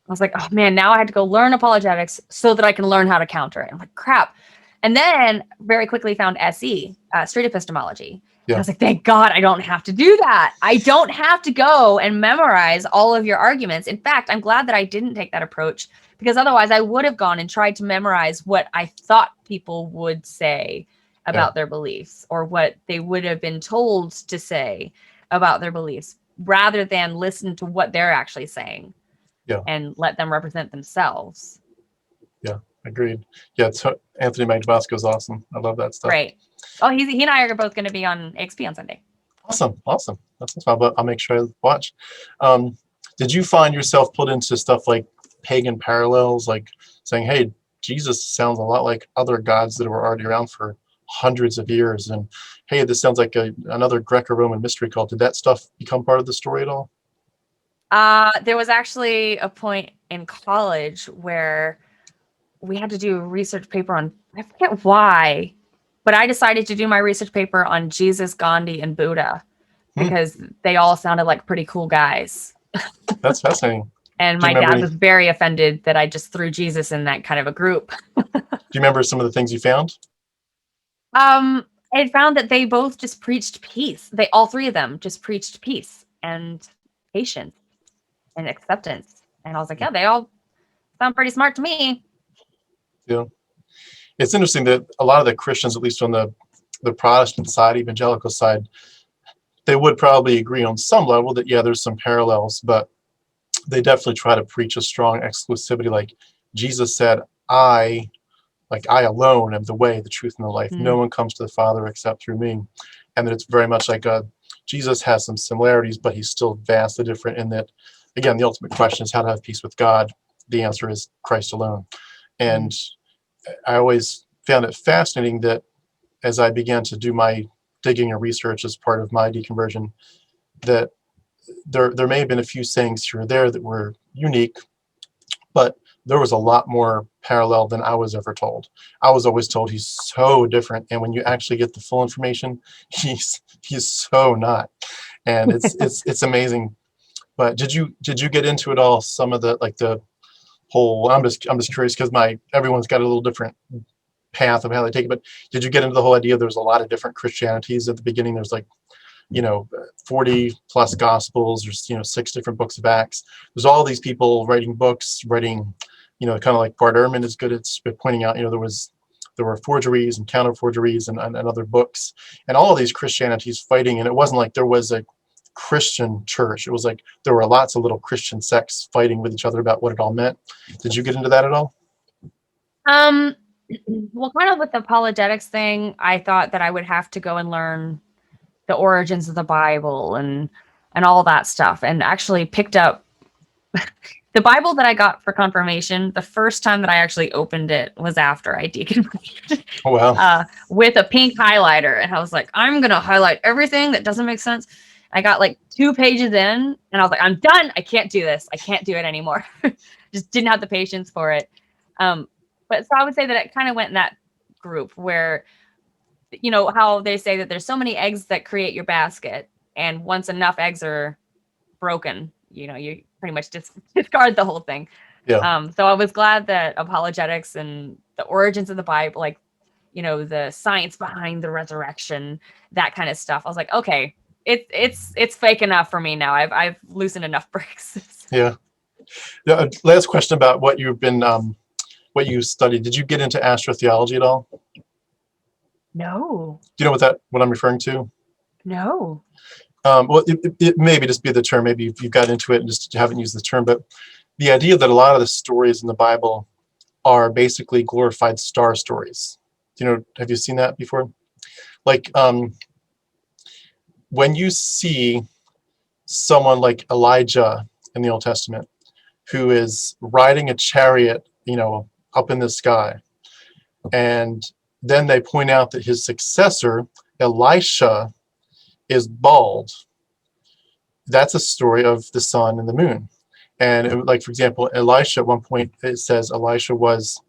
I was like, oh man, now I had to go learn apologetics so that I can learn how to counter it. I'm like, crap. And then very quickly found SE, straight epistemology. Yeah. I was like, thank God I don't have to do that. I don't have to go and memorize all of your arguments. In fact, I'm glad that I didn't take that approach, because otherwise I would have gone and tried to memorize what I thought people would say about their beliefs, or what they would have been told to say about their beliefs, rather than listen to what they're actually saying and let them represent themselves. Yeah, agreed. Yeah, Anthony Magbosco is awesome. I love that stuff. Right. Oh, he and I are both going to be on XP on Sunday. Awesome. That's fun, but I'll make sure I watch. Did you find yourself put into stuff like pagan parallels, like saying, hey, Jesus sounds a lot like other gods that were already around for hundreds of years, and hey, this sounds like another Greco-Roman mystery cult? Did that stuff become part of the story at all? There was actually a point in college where we had to do a research paper on, I forget why, but I decided to do my research paper on Jesus, Gandhi, and Buddha, because they all sounded like pretty cool guys. That's fascinating. And my dad was very offended that I just threw Jesus in that kind of a group. Do you remember some of the things you found? I found that they both just preached peace. All three of them just preached peace and patience and acceptance. And I was like, yeah, they all sound pretty smart to me. Yeah. It's interesting that a lot of the Christians, at least on the Protestant side, evangelical side, they would probably agree on some level that, yeah, there's some parallels, but they definitely try to preach a strong exclusivity. Like Jesus said, I alone am the way, the truth, and the life. No one comes to the Father except through me. And that it's very much like Jesus has some similarities, but he's still vastly different in that, again, the ultimate question is how to have peace with God. The answer is Christ alone. And I always found it fascinating that as I began to do my digging and research as part of my deconversion, that there may have been a few sayings here or there that were unique, but there was a lot more parallel than I was ever told. I was always told he's so different, and when you actually get the full information, he's so not, and it's amazing. But did you get into it all? Some of the, like, the whole, I'm just curious because everyone's got a little different path of how they take it. But did you get into the whole idea there's a lot of different Christianities at the beginning? There's like, 40 plus gospels. There's 6 different books of Acts. There's all these people writing books, kind of like Bart Ehrman is good at pointing out. There were forgeries and counter forgeries and other books, and all of these Christianities fighting. And it wasn't like there was a Christian church. It was like there were lots of little Christian sects fighting with each other about what it all meant. Did you get into that at all? Well, kind of with the apologetics thing, I thought that I would have to go and learn the origins of the Bible and all that stuff, and actually picked up the Bible that I got for confirmation. The first time that I actually opened it was after I deconverted. Oh, wow. With a pink highlighter, and I was like, I'm gonna highlight everything that doesn't make sense. I got like 2 pages in, and I was like, I'm done. I can't do this. I can't do it anymore. Just didn't have the patience for it. But so I would say that it kind of went in that group where, how they say that there's so many eggs that create your basket, and once enough eggs are broken, you pretty much discard the whole thing. Yeah. So I was glad that apologetics and the origins of the Bible, like, the science behind the resurrection, that kind of stuff. I was like, okay, it's fake enough for me now. I've loosened enough bricks. Yeah. Last question about what you've been, what you studied. Did you get into Astro Theology at all? No. Do you know what I'm referring to? No. Well, it maybe just be the term. Maybe you got into it and just haven't used the term. But the idea that a lot of the stories in the Bible are basically glorified star stories. Have you seen that before? Like, when you see someone like Elijah in the Old Testament, who is riding a chariot, up in the sky, and then they point out that his successor, Elisha, is bald. That's a story of the sun and the moon. And like, for example, Elisha, at one point, it says Elisha was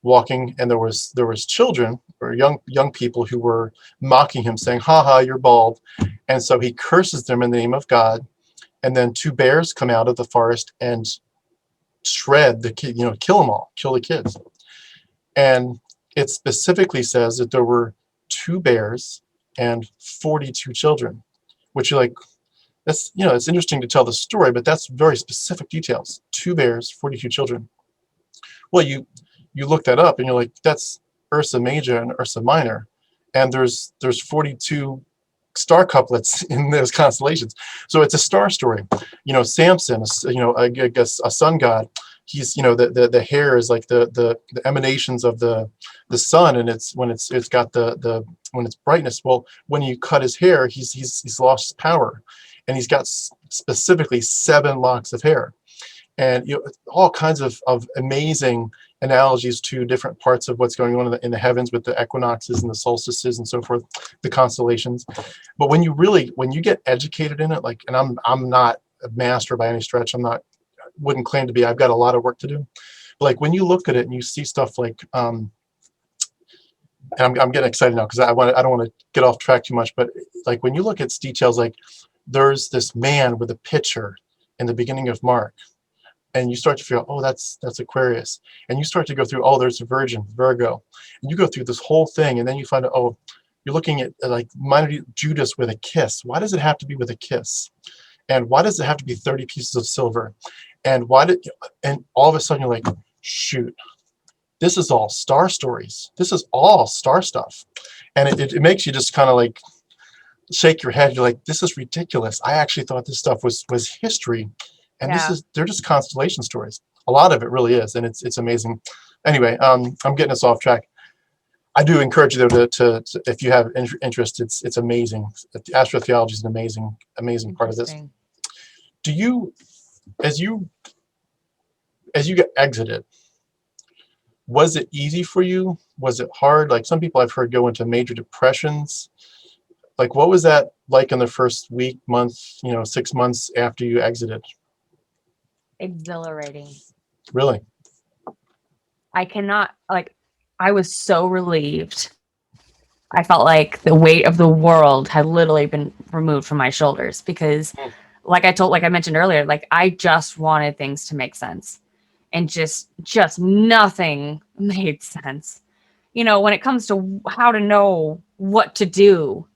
walking, and there was children or young people who were mocking him, saying, "Ha ha, you're bald." And so he curses them in the name of God. And then 2 bears come out of the forest and shred the kid, kill them all, kill the kids. And it specifically says that there were 2 bears and 42 children, which you're like, that's, it's interesting to tell the story, but that's very specific details. 2 bears, 42 children. Well, you look that up and you're like, that's Ursa Major and Ursa Minor, and there's 42 star couplets in those constellations. So it's a star story. Samson, I guess a sun god. He's, the hair is like the emanations of the sun, and it's when it's got when it's brightness. Well, when you cut his hair, he's lost his power, and he's got specifically 7 locks of hair, and all kinds of amazing analogies to different parts of what's going on in the heavens with the equinoxes and the solstices and so forth, the constellations. But when you get educated in it, like, and I'm not a master by any stretch. Wouldn't claim to be. I've got a lot of work to do. But like, when you look at it and you see stuff like, and I'm getting excited now because I don't want to get off track too much. But like, when you look at details, like there's this man with a pitcher in the beginning of Mark, and you start to feel, oh, that's Aquarius, and you start to go through, oh, there's a Virgin, Virgo, and you go through this whole thing, and then you find out, oh, you're looking at like minor Judas with a kiss. Why does it have to be with a kiss? And why does it have to be 30 pieces of silver? And and all of a sudden you're like, shoot, this is all star stories. This is all star stuff. And it makes you just kind of like shake your head. You're like, this is ridiculous. I actually thought this stuff was history. And they're just constellation stories. A lot of it really is. And it's amazing. Anyway, I'm getting us off track. I do encourage you though to if you have interest, it's amazing. Astro Theology is an amazing part of this. Do you, as you get exited, was it easy for you? Was it hard? Like, some people I've heard go into major depressions. Like, what was that like in the first week, month, 6 months after you exited? Exhilarating. Really? I cannot, like, I was so relieved. I felt like the weight of the world had literally been removed from my shoulders because, like I mentioned earlier, like I just wanted things to make sense, and just nothing made sense. When it comes to how to know what to do,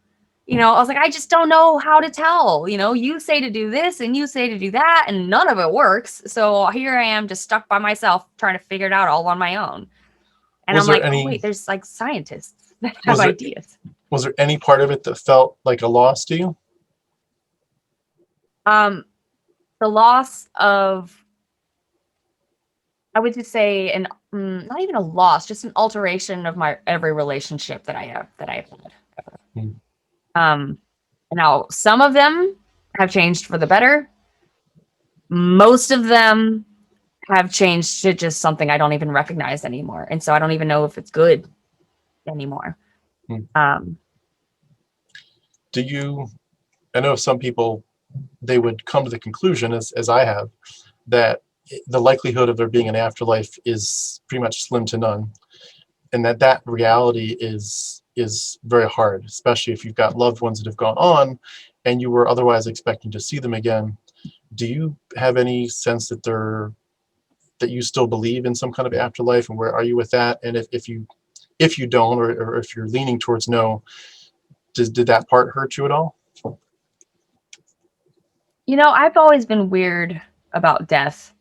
I was like, I just don't know how to tell. You say to do this and you say to do that, and none of it works. So here I am, just stuck by myself, trying to figure it out all on my own. And Was I'm there like, oh any wait, there's like scientists that have was there ideas. was there any part of it that felt like a loss to you? The loss of, I would just say, not even a loss, just an alteration of my every relationship that I've had. Hmm. Now some of them have changed for the better. Most of them have changed to just something I don't even recognize anymore, and so I don't even know if it's good anymore. Hmm. I know some people, they would come to the conclusion, as I have, that the likelihood of there being an afterlife is pretty much slim to none, and that reality is very hard, especially if you've got loved ones that have gone on and you were otherwise expecting to see them again. Do you have any sense that you still believe in some kind of afterlife, and where are you with that? And if you don't, or if you're leaning towards no, did that part hurt you at all? I've always been weird about death.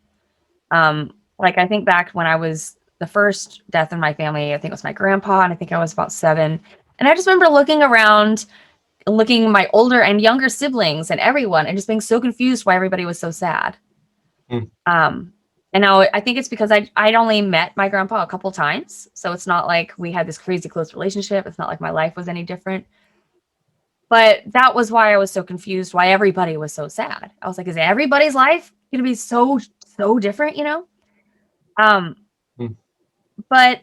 Like I think back when I was the first death in my family, I think it was my grandpa, and I think I was about 7. And I just remember looking around, looking at my older and younger siblings and everyone, and just being so confused why everybody was so sad. Hmm. And now I think it's because I'd only met my grandpa a couple times. So it's not like we had this crazy close relationship. It's not like my life was any different. But that was why I was so confused, why everybody was so sad. I was like, is everybody's life going to be so different, Um, Hmm. but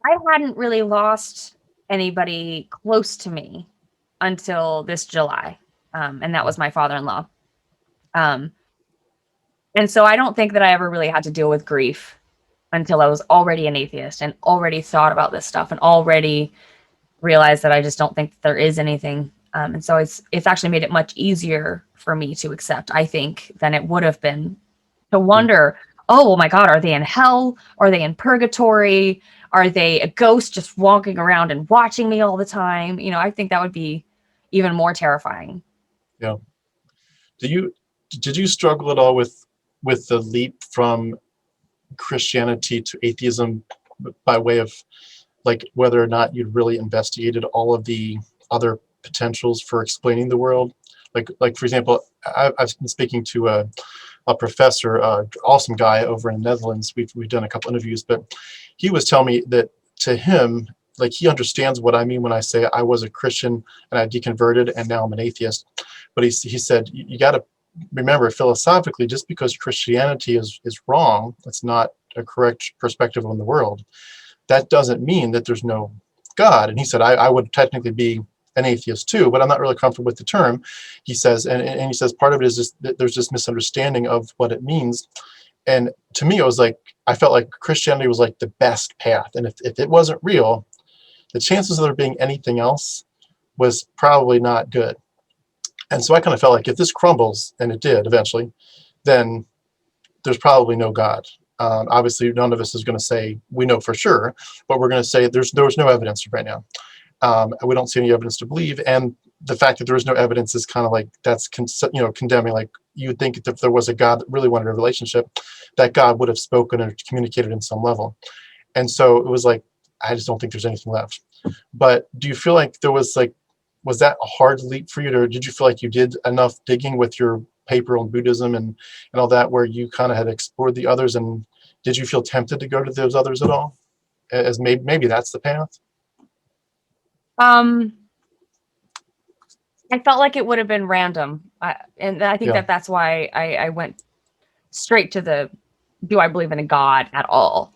I hadn't really lost anybody close to me until this July. And that was my father-in-law. And so I don't think that I ever really had to deal with grief until I was already an atheist and already thought about this stuff and already realized that I just don't think that there is anything. And so it's actually made it much easier for me to accept, I think, than it would have been to wonder, oh my God, are they in hell? Are they in purgatory? Are they a ghost just walking around and watching me all the time? I think that would be even more terrifying. Yeah. Did you struggle at all with the leap from Christianity to atheism, by way of, like, whether or not you'd really investigated all of the other potentials for explaining the world? Like for example, I've been speaking to a professor, awesome guy over in the Netherlands. We've done a couple interviews, but he was telling me that, to him, like, he understands what I mean when I say I was a Christian and I deconverted and now I'm an atheist. But he said, you got to remember, philosophically, just because Christianity is wrong, it's not a correct perspective on the world, that doesn't mean that there's no God. And he said, I would technically be an atheist too, but I'm not really comfortable with the term. He says, and he says, part of it is just that there's this misunderstanding of what it means. And to me, it was like, I felt like Christianity was like the best path. And if it wasn't real, the chances of there being anything else was probably not good. And so I kind of felt like if this crumbles, and it did eventually, then there's probably no God. Obviously, none of us is going to say we know for sure, but we're going to say there was no evidence right now. We don't see any evidence to believe, and the fact that there is no evidence is kind of like, that's condemning. Like, you would think that if there was a God that really wanted a relationship, that God would have spoken or communicated in some level. And so it was like, I just don't think there's anything left. But do you feel like there was that a hard leap for you, or did you feel like you did enough digging with your paper on Buddhism and all that, where you kind of had explored the others, and did you feel tempted to go to those others at all, as maybe that's the path? I felt like it would have been random. And I think Yeah. that's why I went straight to the, do I believe in a God at all?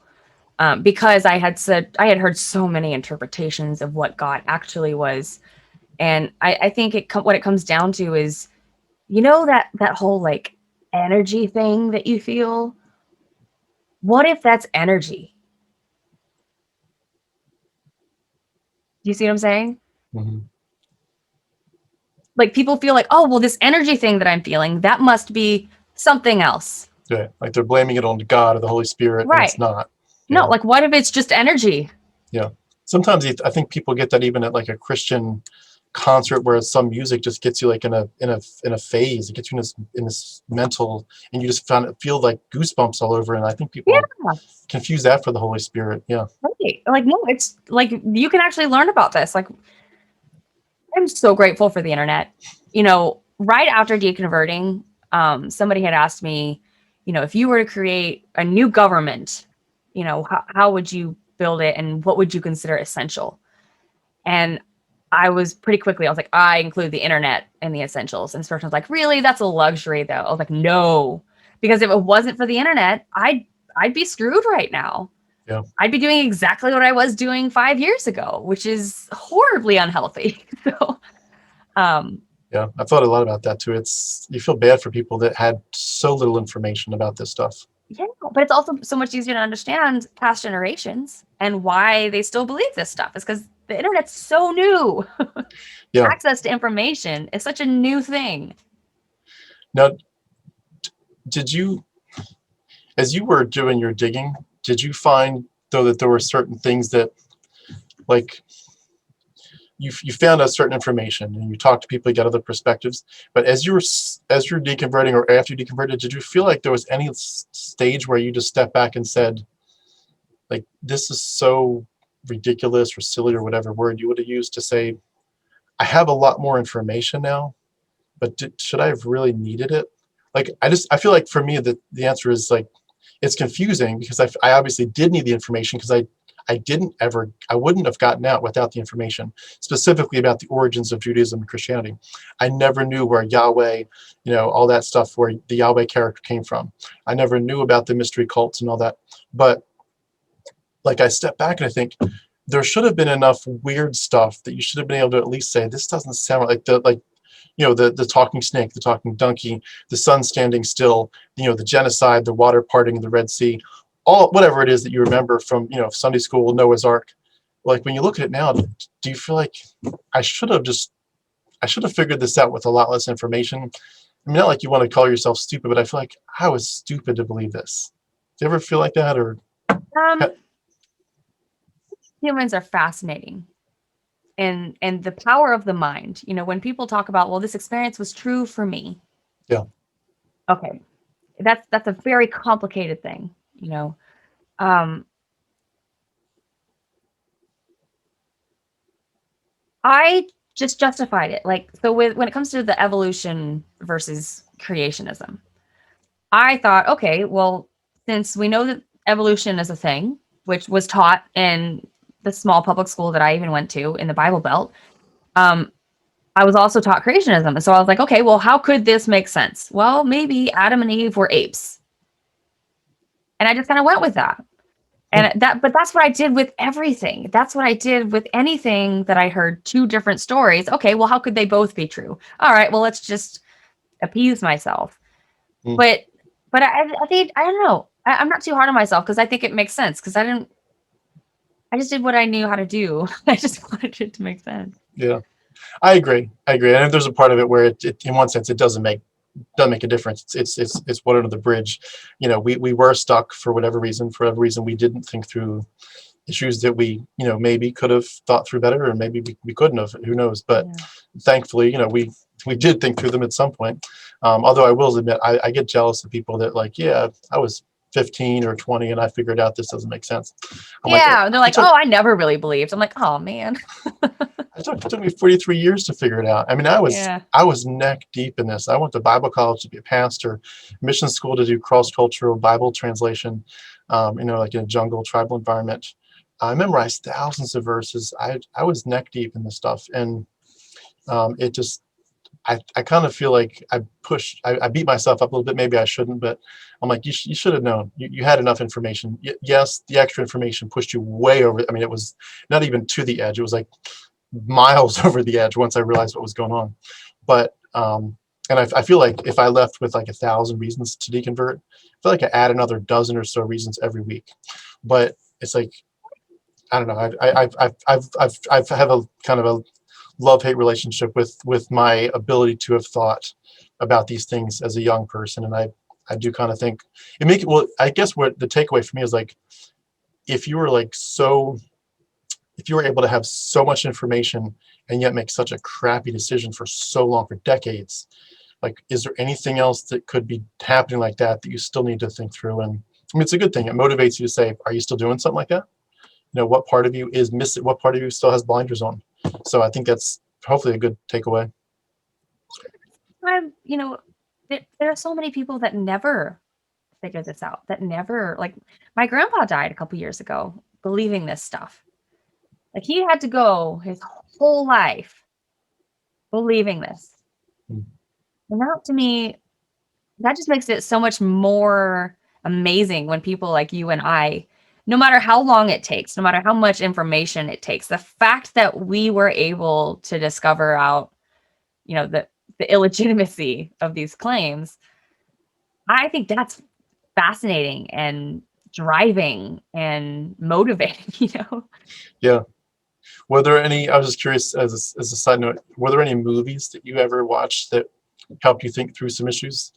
because I had heard so many interpretations of what God actually was. And I think what it comes down to is, that whole like energy thing that you feel. What if that's energy? Do you see what I'm saying? Mm-hmm. Like people feel like, oh, well, this energy thing that I'm feeling, that must be something else. Yeah, like they're blaming it on God or the Holy Spirit, and it's not. No, like what if it's just energy? Yeah. Sometimes I think people get that even at like a Christian concert where some music just gets you like in a phase. It gets you in this mental, and you just feel like goosebumps all over. And I think people confuse that for the Holy Spirit. Yeah. Right. Like, no, it's like you can actually learn about this. Like, I'm so grateful for the internet. Right after deconverting, somebody had asked me, if you were to create a new government, how would you build it and what would you consider essential? And I was like, I include the internet in the essentials. And this person was like, really? That's a luxury though. I was like, no, because if it wasn't for the internet, I'd be screwed right now. Yeah. I'd be doing exactly what I was doing 5 years ago, which is horribly unhealthy. So, yeah, I thought a lot about that too. You feel bad for people that had so little information about this stuff. Yeah, but it's also so much easier to understand past generations and why they still believe this stuff. Is because the internet's so new. Yeah. Access to information is such a new thing. Now, as you were doing your digging, did you find though that there were certain things that, like, you found out certain information and you talked to people, you got other perspectives, but as you're deconverting or after you deconverted, did you feel like there was any stage where you just stepped back and said, like, this is so ridiculous or silly or whatever word you would have used to say, I have a lot more information now, but should I have really needed it? Like, I feel like for me that the answer is like, it's confusing because I obviously did need the information because I wouldn't have gotten out without the information, specifically about the origins of Judaism and Christianity. I never knew where Yahweh, all that stuff, where the Yahweh character came from. I never knew about the mystery cults and all that. But like, I step back and I think there should have been enough weird stuff that you should have been able to at least say, this doesn't sound like the talking snake, the talking donkey, the sun standing still, the genocide, the water parting, the Red Sea, all whatever it is that you remember from Sunday school, Noah's Ark. Like, when you look at it now, do you feel like I should have figured this out with a lot less information? I mean, not like you want to call yourself stupid, but I feel like I was stupid to believe this. Do you ever feel like that? Or humans are fascinating. And the power of the mind, when people talk about, well, this experience was true for me. Yeah. Okay. That's a very complicated thing, I just justified it. Like, so when it comes to the evolution versus creationism, I thought, okay, well, since we know that evolution is a thing, which was taught in the small public school that I even went to in the Bible Belt, I was also taught creationism. And so I was like, okay, well, how could this make sense? Well, maybe Adam and Eve were apes. And I just kind of went with that. And but that's what I did with everything. That's what I did with anything that I heard two different stories. Okay, well, how could they both be true? All right, well, let's just appease myself. But I think, I don't know. I'm not too hard on myself because I think it makes sense because I just did what I knew how to do. I just wanted it to make sense. Yeah, I agree. And if there's a part of it where it in one sense, it doesn't make a difference. It's water under the bridge. We were stuck for whatever reason we didn't think through issues that we maybe could have thought through better, or maybe we couldn't have, who knows. But thankfully we did think through them at some point. Although I will admit I get jealous of people that like, I was 15 or 20 and I figured out this doesn't make sense. They're like, I never really believed. I'm like, oh man. It took me 43 years to figure it out. I mean, I was neck deep in this. I went to Bible college to be a pastor, mission school to do cross-cultural Bible translation, like in a jungle tribal environment. I memorized thousands of verses. I was neck deep in this stuff, and it just I kind of feel like I beat myself up a little bit. Maybe I shouldn't, but I'm like, you should have known. You had enough information. Yes, the extra information pushed you way over. I mean, it was not even to the edge. It was like miles over the edge once I realized what was going on. But and I feel like if I left with like 1,000 reasons to deconvert, I feel like I add another dozen or so reasons every week. But it's like, I don't know. I've have a kind of a love-hate relationship with my ability to have thought about these things as a young person, and I do kind of think well, I guess what the takeaway for me is like, if you were able to have so much information and yet make such a crappy decision for so long, for decades, like, is there anything else that could be happening like that you still need to think through? And I mean, it's a good thing. It motivates you to say, are you still doing something like that? You know, what part of you is missing? What part of you still has blinders on? So I think that's hopefully a good takeaway. You know, there are so many people that never figure this out, that never, like, my grandpa died a couple years ago believing this stuff. Like, he had to go his whole life believing this. And that, to me, that just makes it so much more amazing when people like you and I, no matter how long it takes, no matter how much information it takes, the fact that we were able to discover out, you know, the illegitimacy of these claims, I think that's fascinating and driving and motivating, you know? Yeah. Were there any, I was just curious, as a side note, were there any movies that you ever watched that helped you think through some issues?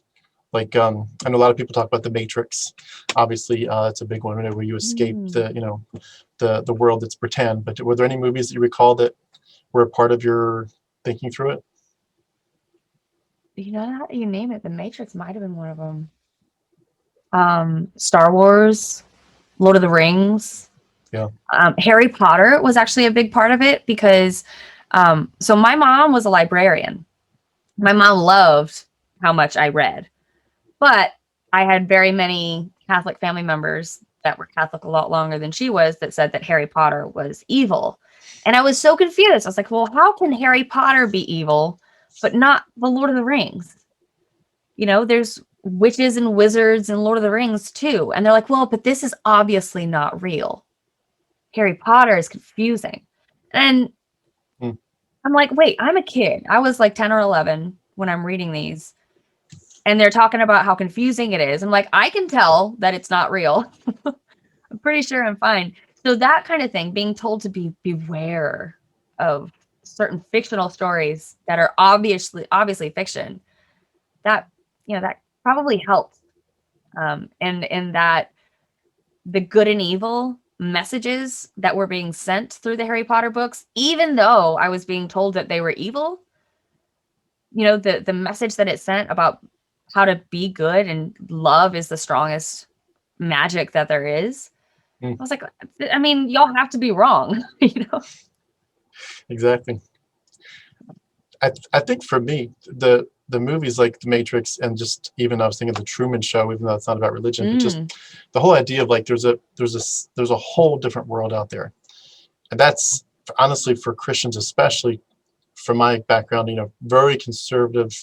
Like, I know a lot of people talk about The Matrix. Obviously, that's a big one, where you escape the world that's pretend. But were there any movies that you recall that were a part of your thinking through it? You know, you name it, The Matrix might have been one of them. Star Wars, Lord of the Rings. Yeah. Harry Potter was actually a big part of it because, so my mom was a librarian. My mom loved how much I read, but I had very many Catholic family members that were Catholic a lot longer than she was that said that Harry Potter was evil. And I was so confused. I was like, well, how can Harry Potter be evil, but not the Lord of the Rings? You know, there's witches and wizards in Lord of the Rings too. And they're like, well, but this is obviously not real. Harry Potter is confusing. And I'm like, wait, I'm a kid. I was like 10 or 11 when I'm reading these. And they're talking about how confusing it is. I'm like, I can tell that it's not real. I'm pretty sure I'm fine. So that kind of thing, being told to beware of certain fictional stories that are obviously fiction, that, you know, that probably helped. And that the good and evil messages that were being sent through the Harry Potter books, even though I was being told that they were evil, you know, the message that it sent about how to be good and love is the strongest magic that there is. I was like, I mean, y'all have to be wrong, you know? Exactly. I think for me, the movies like The Matrix, and just even I was thinking The Truman Show, even though it's not about religion, but just the whole idea of like there's a whole different world out there, and that's honestly for Christians, especially from my background, you know, very conservative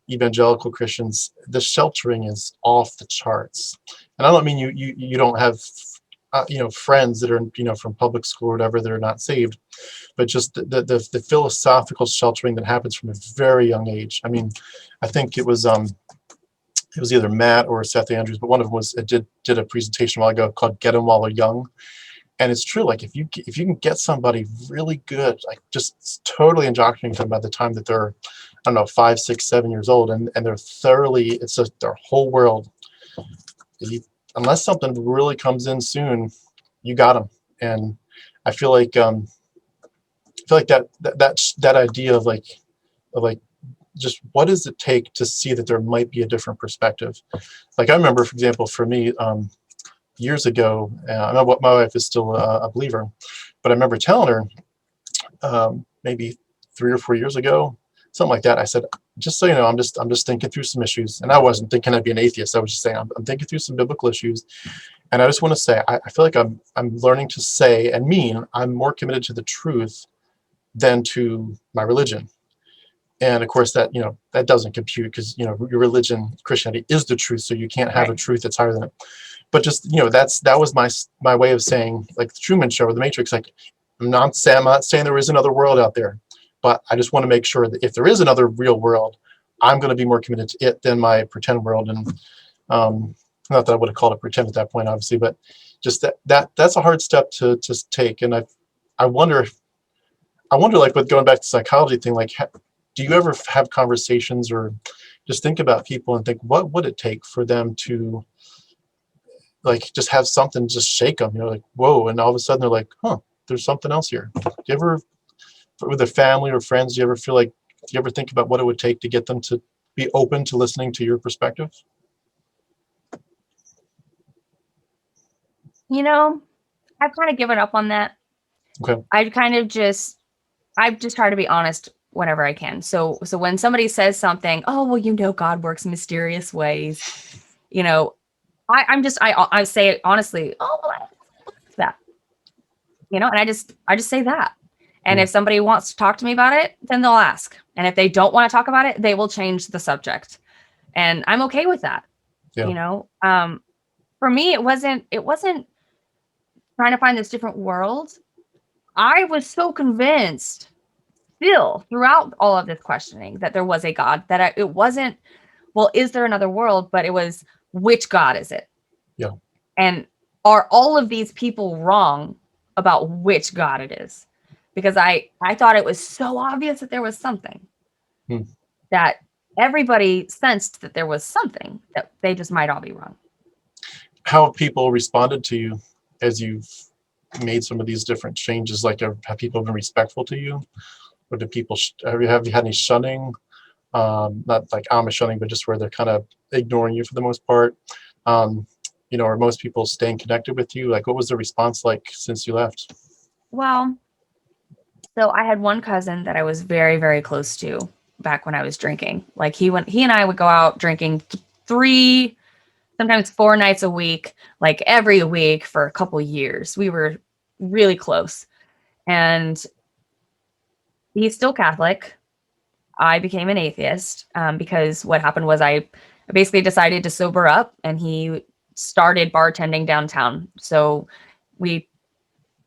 evangelical Christians, the sheltering is off the charts. And I don't mean you don't have you know, friends that are, you know, from public school or whatever that are not saved, but just the philosophical sheltering that happens from a very young age. I mean, I think it was either Matt or Seth Andrews, but one of them did a presentation a while ago called "Get 'Em While They're Young," and it's true. Like if you can get somebody really good, like just totally indoctrinating them by the time that they're, I don't know, 5, 6, 7 years old, and they're thoroughly, it's just their whole world. Unless something really comes in soon, you got them. And I feel like that idea of like just what does it take to see that there might be a different perspective. Like I remember, for example, for me, years ago, I know my wife is still a believer, but I remember telling her maybe 3 or 4 years ago, something like that. I said, just so you know, I'm just thinking through some issues, and I wasn't thinking I'd be an atheist. I was just saying I'm thinking through some biblical issues, and I just want to say I feel like I'm learning to say and mean I'm more committed to the truth than to my religion. And of course that, that doesn't compute because, your religion, Christianity is the truth. So you can't have a truth that's higher than it. But just, that was my way of saying, like the Truman Show or the Matrix, like, I'm not saying there is another world out there, but I just want to make sure that if there is another real world, I'm going to be more committed to it than my pretend world. And not that I would have called it pretend at that point, obviously, but just that's a hard step to take. And I wonder, like, with going back to the psychology thing, like, do you ever have conversations or just think about people and think, what would it take for them to, like, just have something just shake them, like, whoa, and all of a sudden they're like, huh, there's something else here. Do you ever, with a family or friends, do you ever think about what it would take to get them to be open to listening to your perspective? I've kind of given up on that. Okay. I just try to be honest whenever I can. So when somebody says something, oh, well, God works in mysterious ways, I say it honestly, oh, well, what's that? And I just say that. And if somebody wants to talk to me about it, then they'll ask. And if they don't want to talk about it, they will change the subject. And I'm okay with that. Yeah. For me, it wasn't trying to find this different world. I was so convinced still throughout all of this questioning that there was a God, that it wasn't, well, is there another world? But it was, which God is it? Yeah. And are all of these people wrong about which God it is? Because I thought it was so obvious that there was something, that everybody sensed that there was something, that they just might all be wrong. How have people responded to you as you've made some of these different changes? Like, have people been respectful to you? Or do people, have you had any shunning? Not like Amish shunning, but just where they're kind of ignoring you for the most part. Are most people staying connected with you? Like, what was the response like since you left? Well, so I had one cousin that I was very, very close to back when I was drinking. Like, he and I would go out drinking 3, sometimes 4 nights a week, like every week for a couple years. We were really close. And he's still Catholic. I became an atheist because what happened was I basically decided to sober up, and he started bartending downtown. So we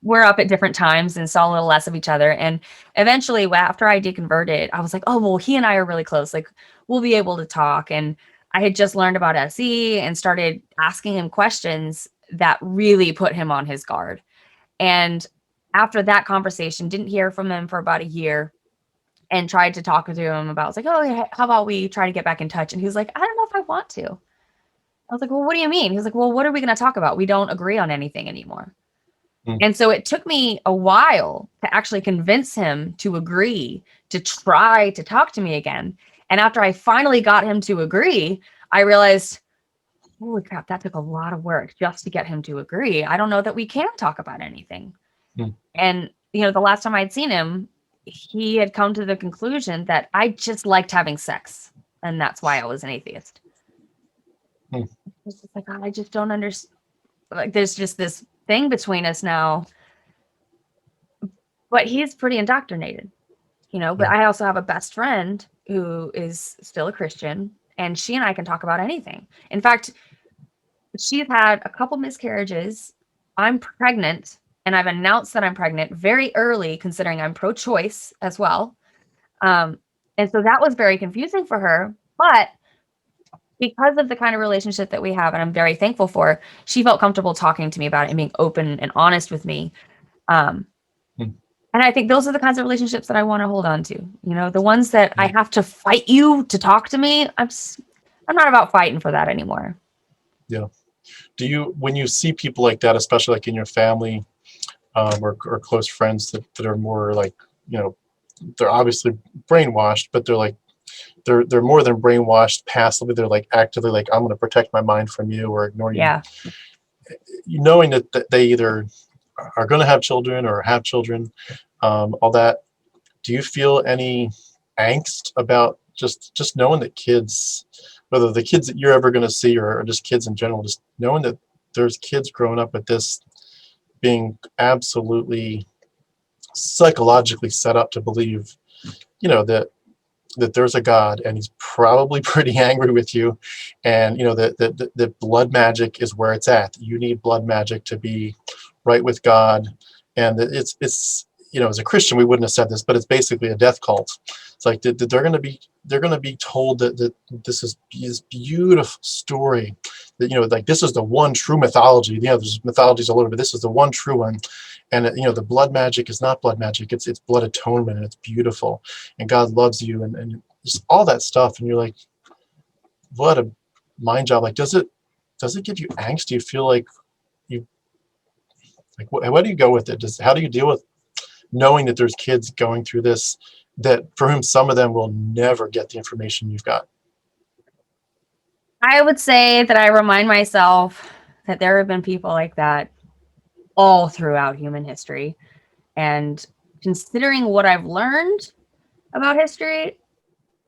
were up at different times and saw a little less of each other. And eventually, after I deconverted, I was like, oh, well, he and I are really close. Like, we'll be able to talk. And I had just learned about SE and started asking him questions that really put him on his guard. And after that conversation, didn't hear from him for about a year, and tried to talk to him about, I was like, oh, yeah, how about we try to get back in touch? And he was like, I don't know if I want to. I was like, well, what do you mean? He was like, well, what are we going to talk about? We don't agree on anything anymore. And so it took me a while to actually convince him to agree to try to talk to me again. And after I finally got him to agree, I realized, holy crap, that took a lot of work just to get him to agree. I don't know that we can talk about anything. And, the last time I'd seen him, he had come to the conclusion that I just liked having sex. And that's why I was an atheist. It's just like, I just don't understand. Like, there's just this thing between us now. But he's pretty indoctrinated, but I also have a best friend who is still a Christian, and she and I can talk about anything. In fact, she's had a couple miscarriages. I'm pregnant, and I've announced that I'm pregnant very early, considering I'm pro-choice as well. And so that was very confusing for her. But because of the kind of relationship that we have, and I'm very thankful for, she felt comfortable talking to me about it and being open and honest with me. And I think those are the kinds of relationships that I want to hold on to. The ones that I have to fight you to talk to me. I'm not about fighting for that anymore. Yeah. Do you, when you see people like that, especially like in your family or close friends that are more like, they're obviously brainwashed, but they're like, they're more than brainwashed passively. They're like actively like, I'm going to protect my mind from you or ignore you. Yeah. Knowing that they either are going to have children or have children, all that, do you feel any angst about just knowing that kids, whether the kids that you're ever going to see or just kids in general, just knowing that there's kids growing up with this, being absolutely psychologically set up to believe, that that there's a God and he's probably pretty angry with you, and the blood magic is where it's at. You need blood magic to be right with God, and it's as a Christian we wouldn't have said this, but it's basically a death cult. It's like that they're going to be told that this is this beautiful story, that like this is the one true mythology. There's mythologies all over, but this is the one true one. And the blood magic is not blood magic, it's blood atonement, and it's beautiful, and God loves you, and just all that stuff. And you're like, what a mind job. Like, does it give you angst? Do you feel like where do you go with it? How do you deal with knowing that there's kids going through this, that for whom some of them will never get the information you've got? I would say that I remind myself that there have been people like that all throughout human history. And considering what I've learned about history,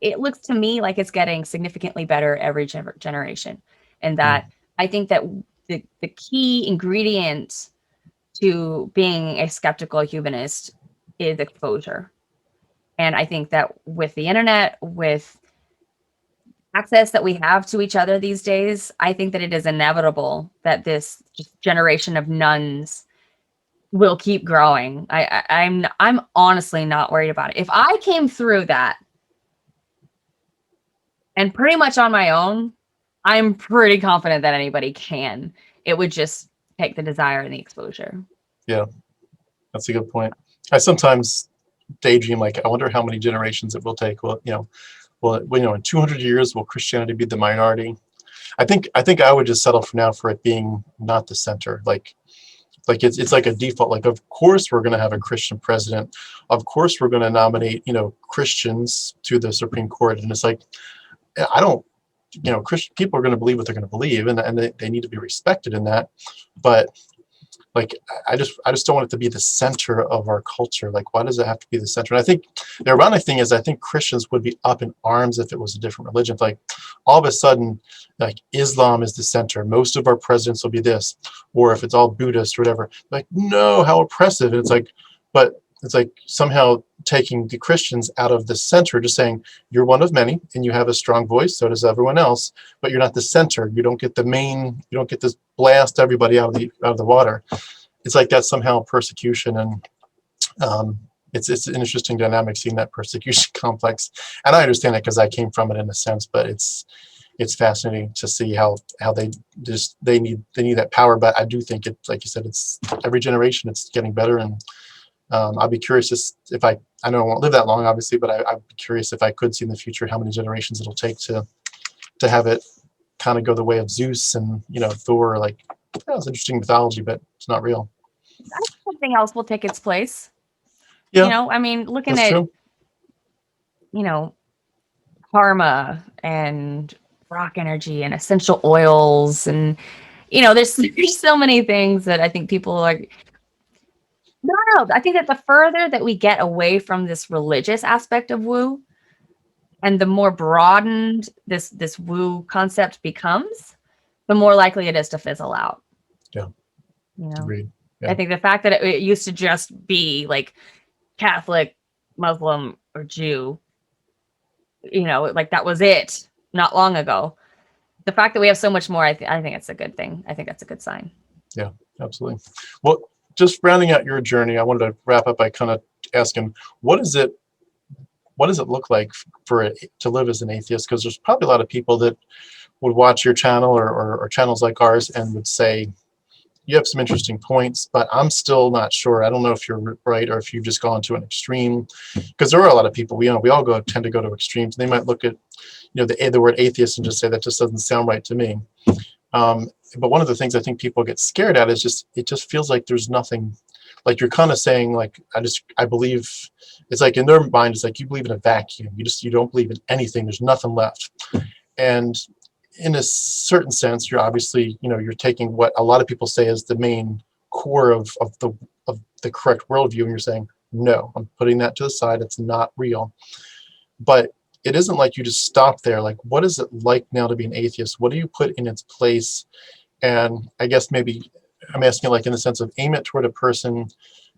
it looks to me like it's getting significantly better every generation. And that I think that the key ingredient to being a skeptical humanist is exposure. And I think that with the internet, with access that we have to each other these days, I think that it is inevitable that this generation of nuns will keep growing. I'm honestly not worried about it. If I came through that and pretty much on my own, I'm pretty confident that anybody can. It would just take the desire and the exposure. Yeah, that's a good point. I sometimes daydream, like, I wonder how many generations it will take. Well, in 200 years, will Christianity be the minority? I think I would just settle for now for it being not the center. Like it's like a default. Like, of course we're going to have a Christian president. Of course we're going to nominate Christians to the Supreme Court. And it's like, I don't, Christian people are going to believe what they're going to believe, and they need to be respected in that. But like, I just don't want it to be the center of our culture. Like, why does it have to be the center? And I think the ironic thing is, I think Christians would be up in arms if it was a different religion. Like, all of a sudden, like, Islam is the center. Most of our presidents will be this, or if it's all Buddhist or whatever. Like, no, how oppressive. And it's like, but it's like somehow taking the Christians out of the center, just saying you're one of many and you have a strong voice, so does everyone else, but you're not the center. You don't get the main, you don't get to blast everybody out of the water. It's like that's somehow persecution, and it's an interesting dynamic seeing that persecution complex. And I understand it because I came from it in a sense, but it's fascinating to see how they need that power. But I do think it, like you said, it's every generation it's getting better. And I'd be curious if I know I won't live that long, obviously, but I'd be curious if I could see in the future how many generations it'll take to have it kind of go the way of Zeus and Thor. Like, it's interesting mythology, but it's not real. I think something else will take its place. Yeah, I mean, looking that's at true. karma and rock energy and essential oils, and there's so many things that I think people are like. No, I think that the further that we get away from this religious aspect of woo, and the more broadened this woo concept becomes, the more likely it is to fizzle out. Yeah. Agreed. Yeah. I think the fact that it used to just be like Catholic, Muslim, or Jew, like that was it not long ago. The fact that we have so much more, I think it's a good thing. I think that's a good sign. Yeah, absolutely. Well, just rounding out your journey, I wanted to wrap up by kind of asking, what does it look like to live as an atheist? Because there's probably a lot of people that would watch your channel or channels like ours and would say, you have some interesting points, but I'm still not sure. I don't know if you're right or if you've just gone to an extreme. Because there are a lot of people, we all tend to go to extremes. They might look at the word atheist and just say that just doesn't sound right to me. But one of the things I think people get scared at is it just feels like there's nothing. Like, you're kind of saying, like, I believe, it's like in their mind, it's like you believe in a vacuum. You don't believe in anything. There's nothing left. And in a certain sense, you're obviously, you're taking what a lot of people say is the main core of the correct worldview, and you're saying, no, I'm putting that to the side. It's not real. But it isn't like you just stop there. Like, what is it like now to be an atheist? What do you put in its place? And I guess maybe I'm asking, like, in the sense of aim it toward a person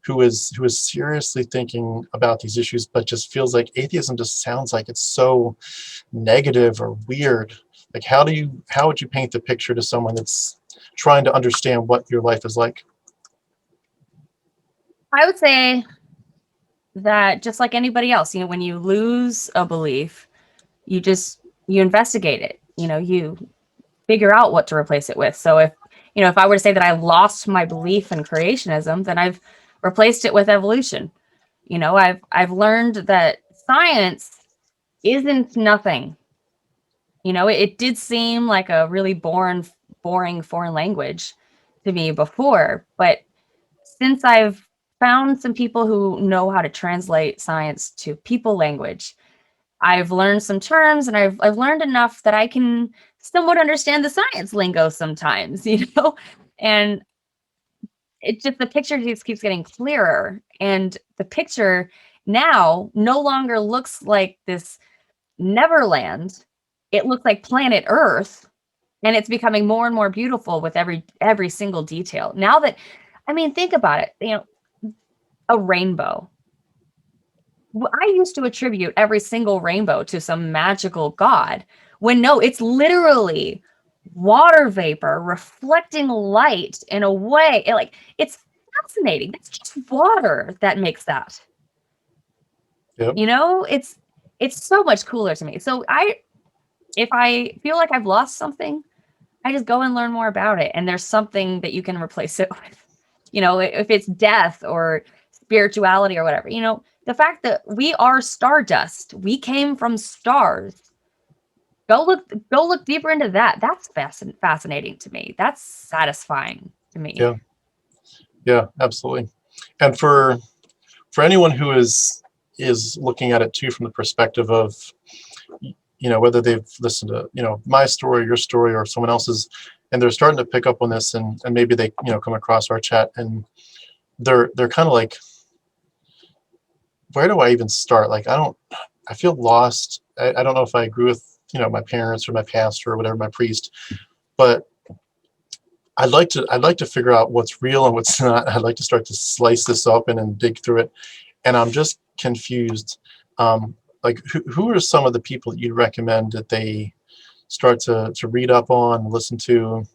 who is seriously thinking about these issues, but just feels like atheism just sounds like it's so negative or weird. Like, how would you paint the picture to someone that's trying to understand what your life is like? I would say that just like anybody else, when you lose a belief, you investigate it. You figure out what to replace it with. So if I were to say that I lost my belief in creationism, then I've replaced it with evolution. I've learned that science isn't nothing. It did seem like a really boring foreign language to me before, but since I've found some people who know how to translate science to people language, I've learned some terms, and I've learned enough that I can somewhat understand the science lingo sometimes, and the picture just keeps getting clearer. And the picture now no longer looks like this Neverland. It looks like planet Earth, and it's becoming more and more beautiful with every single detail. Now that, think about it, a rainbow. I used to attribute every single rainbow to some magical god, when no, it's literally water vapor reflecting light in a way. It's fascinating. That's just water that makes that. Yep. It's so much cooler to me. So if I feel like I've lost something, I just go and learn more about it. And there's something that you can replace it with. If it's death or spirituality or whatever, the fact that we are stardust, we came from stars. Go look deeper into that. That's fascinating to me. That's satisfying to me. Yeah, absolutely. And for anyone who is looking at it too from the perspective of, whether they've listened to, my story, your story, or someone else's, and they're starting to pick up on this, and maybe they, come across our chat, and they're kind of like, where do I even start? Like, I feel lost. I don't know if I agree with, my parents or my pastor or whatever, my priest, but I'd like to figure out what's real and what's not. I'd like to start to slice this up and dig through it. And I'm just confused. Like, who are some of the people that you'd recommend that they start to read up on, listen to,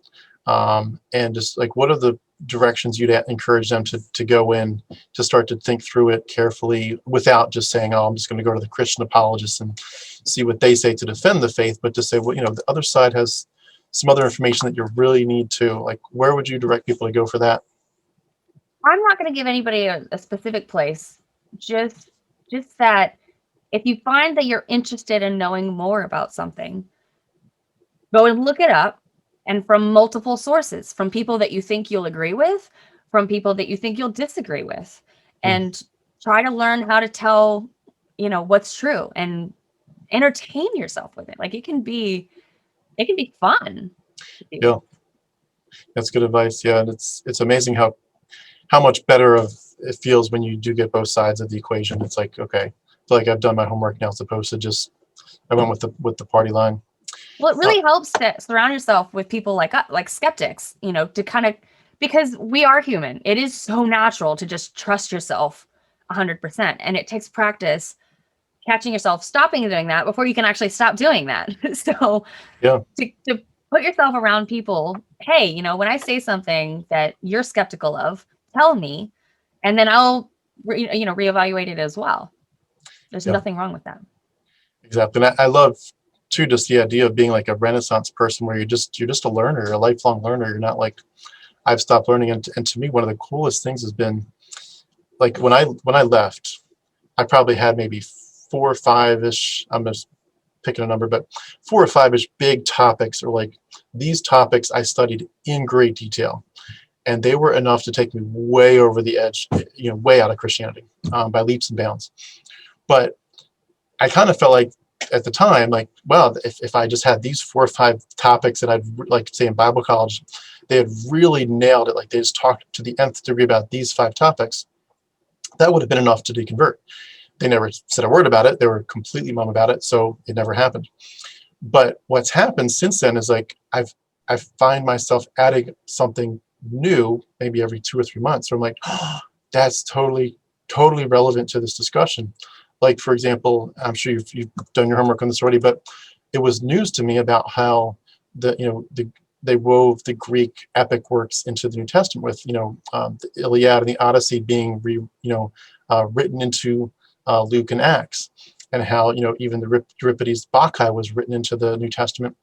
and just like, what are the directions you'd encourage them to go in to start to think through it carefully, without just saying, oh, I'm just going to go to the Christian apologists and see what they say to defend the faith, but to say, well, the other side has some other information that you really need to, like, where would you direct people to go for that? I'm not going to give anybody a specific place, just that if you find that you're interested in knowing more about something, go and look it up, and from multiple sources, from people that you think you'll agree with, from people that you think you'll disagree with, and try to learn how to tell, what's true, and entertain yourself with it. Like, it can be fun. Yeah, that's good advice. Yeah, and it's amazing how much better it feels when you do get both sides of the equation. It's like, okay, I feel like I've done my homework now, as opposed to just I went with the party line. Well, it really helps to surround yourself with people like skeptics, to kind of, because we are human. It is so natural to just trust yourself 100%. And it takes practice catching yourself stopping doing that before you can actually stop doing that. So yeah, to put yourself around people, hey, when I say something that you're skeptical of, tell me, and then I'll reevaluate it as well. There's nothing wrong with that. Exactly. And I love too just the idea of being like a Renaissance person, where you're just a learner, a lifelong learner. You're not like, I've stopped learning. And to me, one of the coolest things has been, like, when I left, I probably had maybe 4 or 5-ish, I'm just picking a number, but 4 or 5-ish big topics, or like, these topics I studied in great detail, and they were enough to take me way over the edge, way out of Christianity, by leaps and bounds. But I kind of felt like, at the time, like, well, if I just had these 4 or 5 topics that I'd, like, say in Bible college, they had really nailed it. Like, they just talked to the nth degree about these 5 topics. That would have been enough to deconvert. They never said a word about it. They were completely mum about it, so it never happened. But what's happened since then is, like, I find myself adding something new, maybe every 2 or 3 months. So I'm like, oh, that's totally relevant to this discussion. Like, for example, I'm sure you've done your homework on this already, but it was news to me about how they wove the Greek epic works into the New Testament, with the Iliad and the Odyssey being written into Luke and Acts, and how even the Euripides Bacchae was written into the New Testament.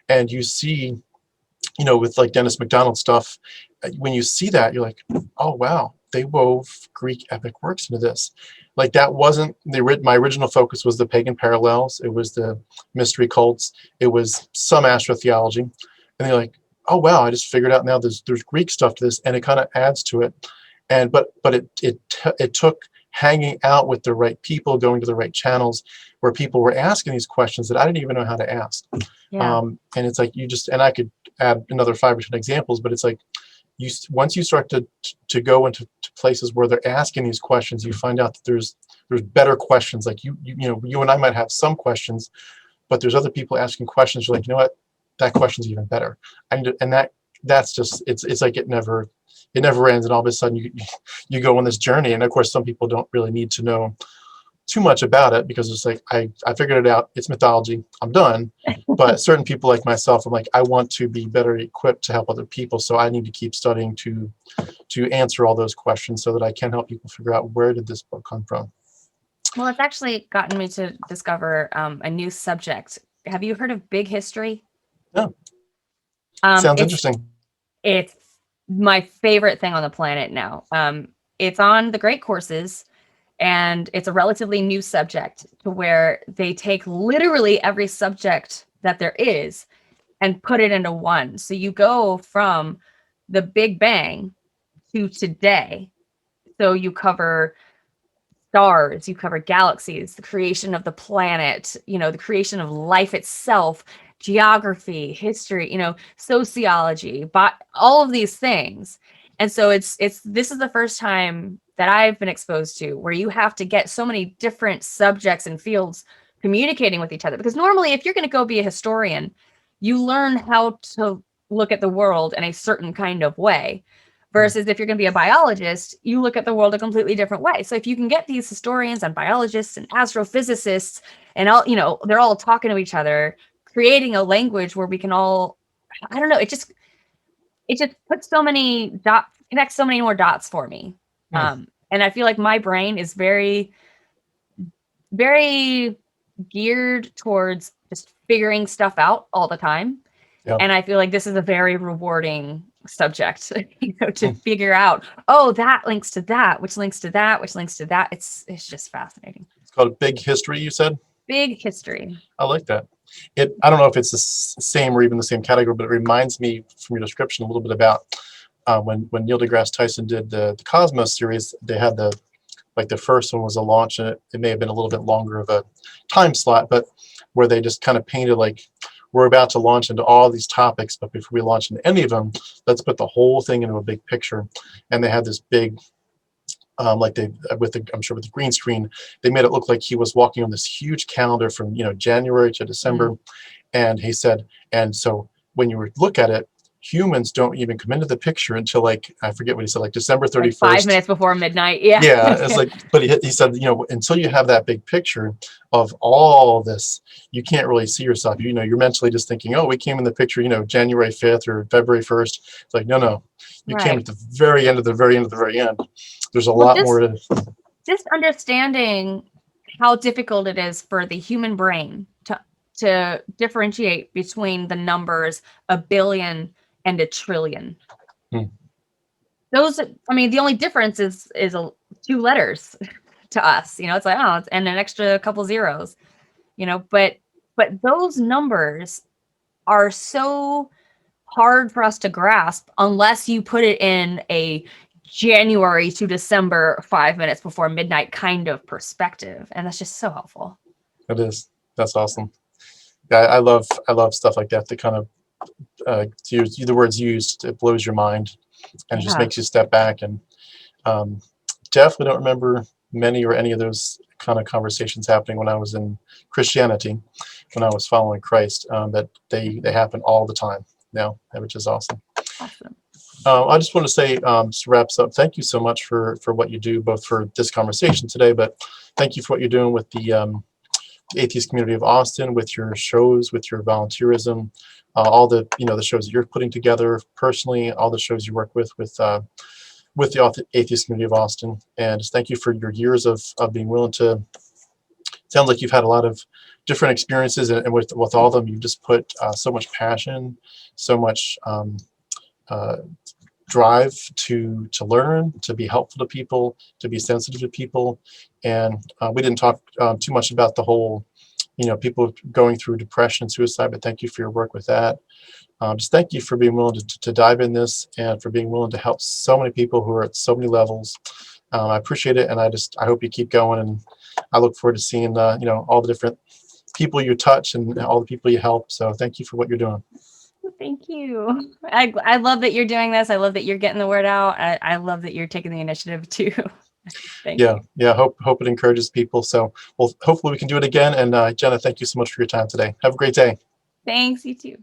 And you see, with like Dennis MacDonald stuff, when you see that, you're like, oh wow, they wove Greek epic works into this. Like, that wasn't my original focus. Was the pagan parallels, it was the mystery cults, it was some astro theology, and they're like, oh wow, I just figured out now there's Greek stuff to this, and it kind of adds to it. And but it took hanging out with the right people, going to the right channels where people were asking these questions that I didn't even know how to ask. Yeah. And it's like, and I could add another 5 or 10 examples, but it's like, once you start to go into places where they're asking these questions, you find out that there's better questions. Like you and I might have some questions, but there's other people asking questions. You're like, you know what, that question's even better. And that's just, it's like it never ends. And all of a sudden you go on this journey. And of course, some people don't really need to know too much about it, because it's like, I figured it out, it's mythology, I'm done. But certain people like myself, I'm like, I want to be better equipped to help other people, so I need to keep studying to answer all those questions, so that I can help people figure out, where did this book come from. Well, it's actually gotten me to discover a new subject. Have you heard of big history? No. Sounds interesting. It's my favorite thing on the planet now. It's on the great courses, and it's a relatively new subject, to where they take literally every subject that there is and put it into one. So you go from the Big Bang to today. So you cover stars, you cover galaxies, the creation of the planet, the creation of life itself, geography, history, sociology, but all of these things. And so this is the first time that I've been exposed to where you have to get so many different subjects and fields communicating with each other. Because normally, if you're going to go be a historian, you learn how to look at the world in a certain kind of way. Versus if you're going to be a biologist, you look at the world a completely different way. So if you can get these historians and biologists and astrophysicists and all, they're all talking to each other, creating a language where we can all, I don't know, it just puts so many dots, connects so many more dots for me. And I feel like my brain is very, very geared towards just figuring stuff out all the time. Yep. And I feel like this is a very rewarding subject, to figure out, oh, that links to that, which links to that, which links to that. It's just fascinating. It's called Big History, you said? Big History. I like that. I don't know if it's the same or even the same category, but it reminds me from your description a little bit about when Neil deGrasse Tyson did the Cosmos series. They had the first one was a launch, and it may have been a little bit longer of a time slot, but where they just kind of painted like, we're about to launch into all these topics, but before we launch into any of them, let's put the whole thing into a big picture. And they had this big, I'm sure with the green screen, they made it look like he was walking on this huge calendar from January to December. And he said, and so when you look at it, humans don't even come into the picture until I forget what he said, December 31st. 5 minutes before midnight. Yeah. Yeah. It's but he said, until you have that big picture of all this, you can't really see yourself. You're mentally just thinking, oh, we came in the picture, January 5th or February 1st. It's like, no, you came at the very end of the very end of the very end. There's a lot more to just understanding how difficult it is for the human brain to differentiate between the numbers 1 billion and 1 trillion. Those, the only difference is 2 letters to us. It's like, oh, and an extra couple zeros. But those numbers are so hard for us to grasp unless you put it in a January to December 5 minutes before midnight kind of perspective, and that's just so helpful. It is. That's awesome. Yeah, I love stuff like that. That kind of to use the words used, it blows your mind and just makes you step back. And definitely don't remember many or any of those kind of conversations happening when I was in Christianity, when I was following Christ. That they happen all the time now, which is awesome. Awesome. I just want to say, just wraps up, thank you so much for what you do, both for this conversation today, but thank you for what you're doing with the atheist community of Austin, with your shows, with your volunteerism, all the the shows that you're putting together personally, all the shows you work with the atheist community of Austin, and just thank you for your years of being willing to. Sounds like you've had a lot of different experiences, and with all of them, you've just put so much passion, so much drive to learn, to be helpful to people, to be sensitive to people. And we didn't talk too much about the whole, people going through depression and suicide, but thank you for your work with that. Just thank you for being willing to dive in this, and for being willing to help so many people who are at so many levels. I appreciate it, and I hope you keep going, and I look forward to seeing all the different people you touch and all the people you help. So thank you for what you're doing. Thank you. I love that you're doing this. I love that you're getting the word out. I love that you're taking the initiative too. Thank you. Yeah. Hope it encourages people. So, well, hopefully we can do it again. And Jenna, thank you so much for your time today. Have a great day. Thanks. You too.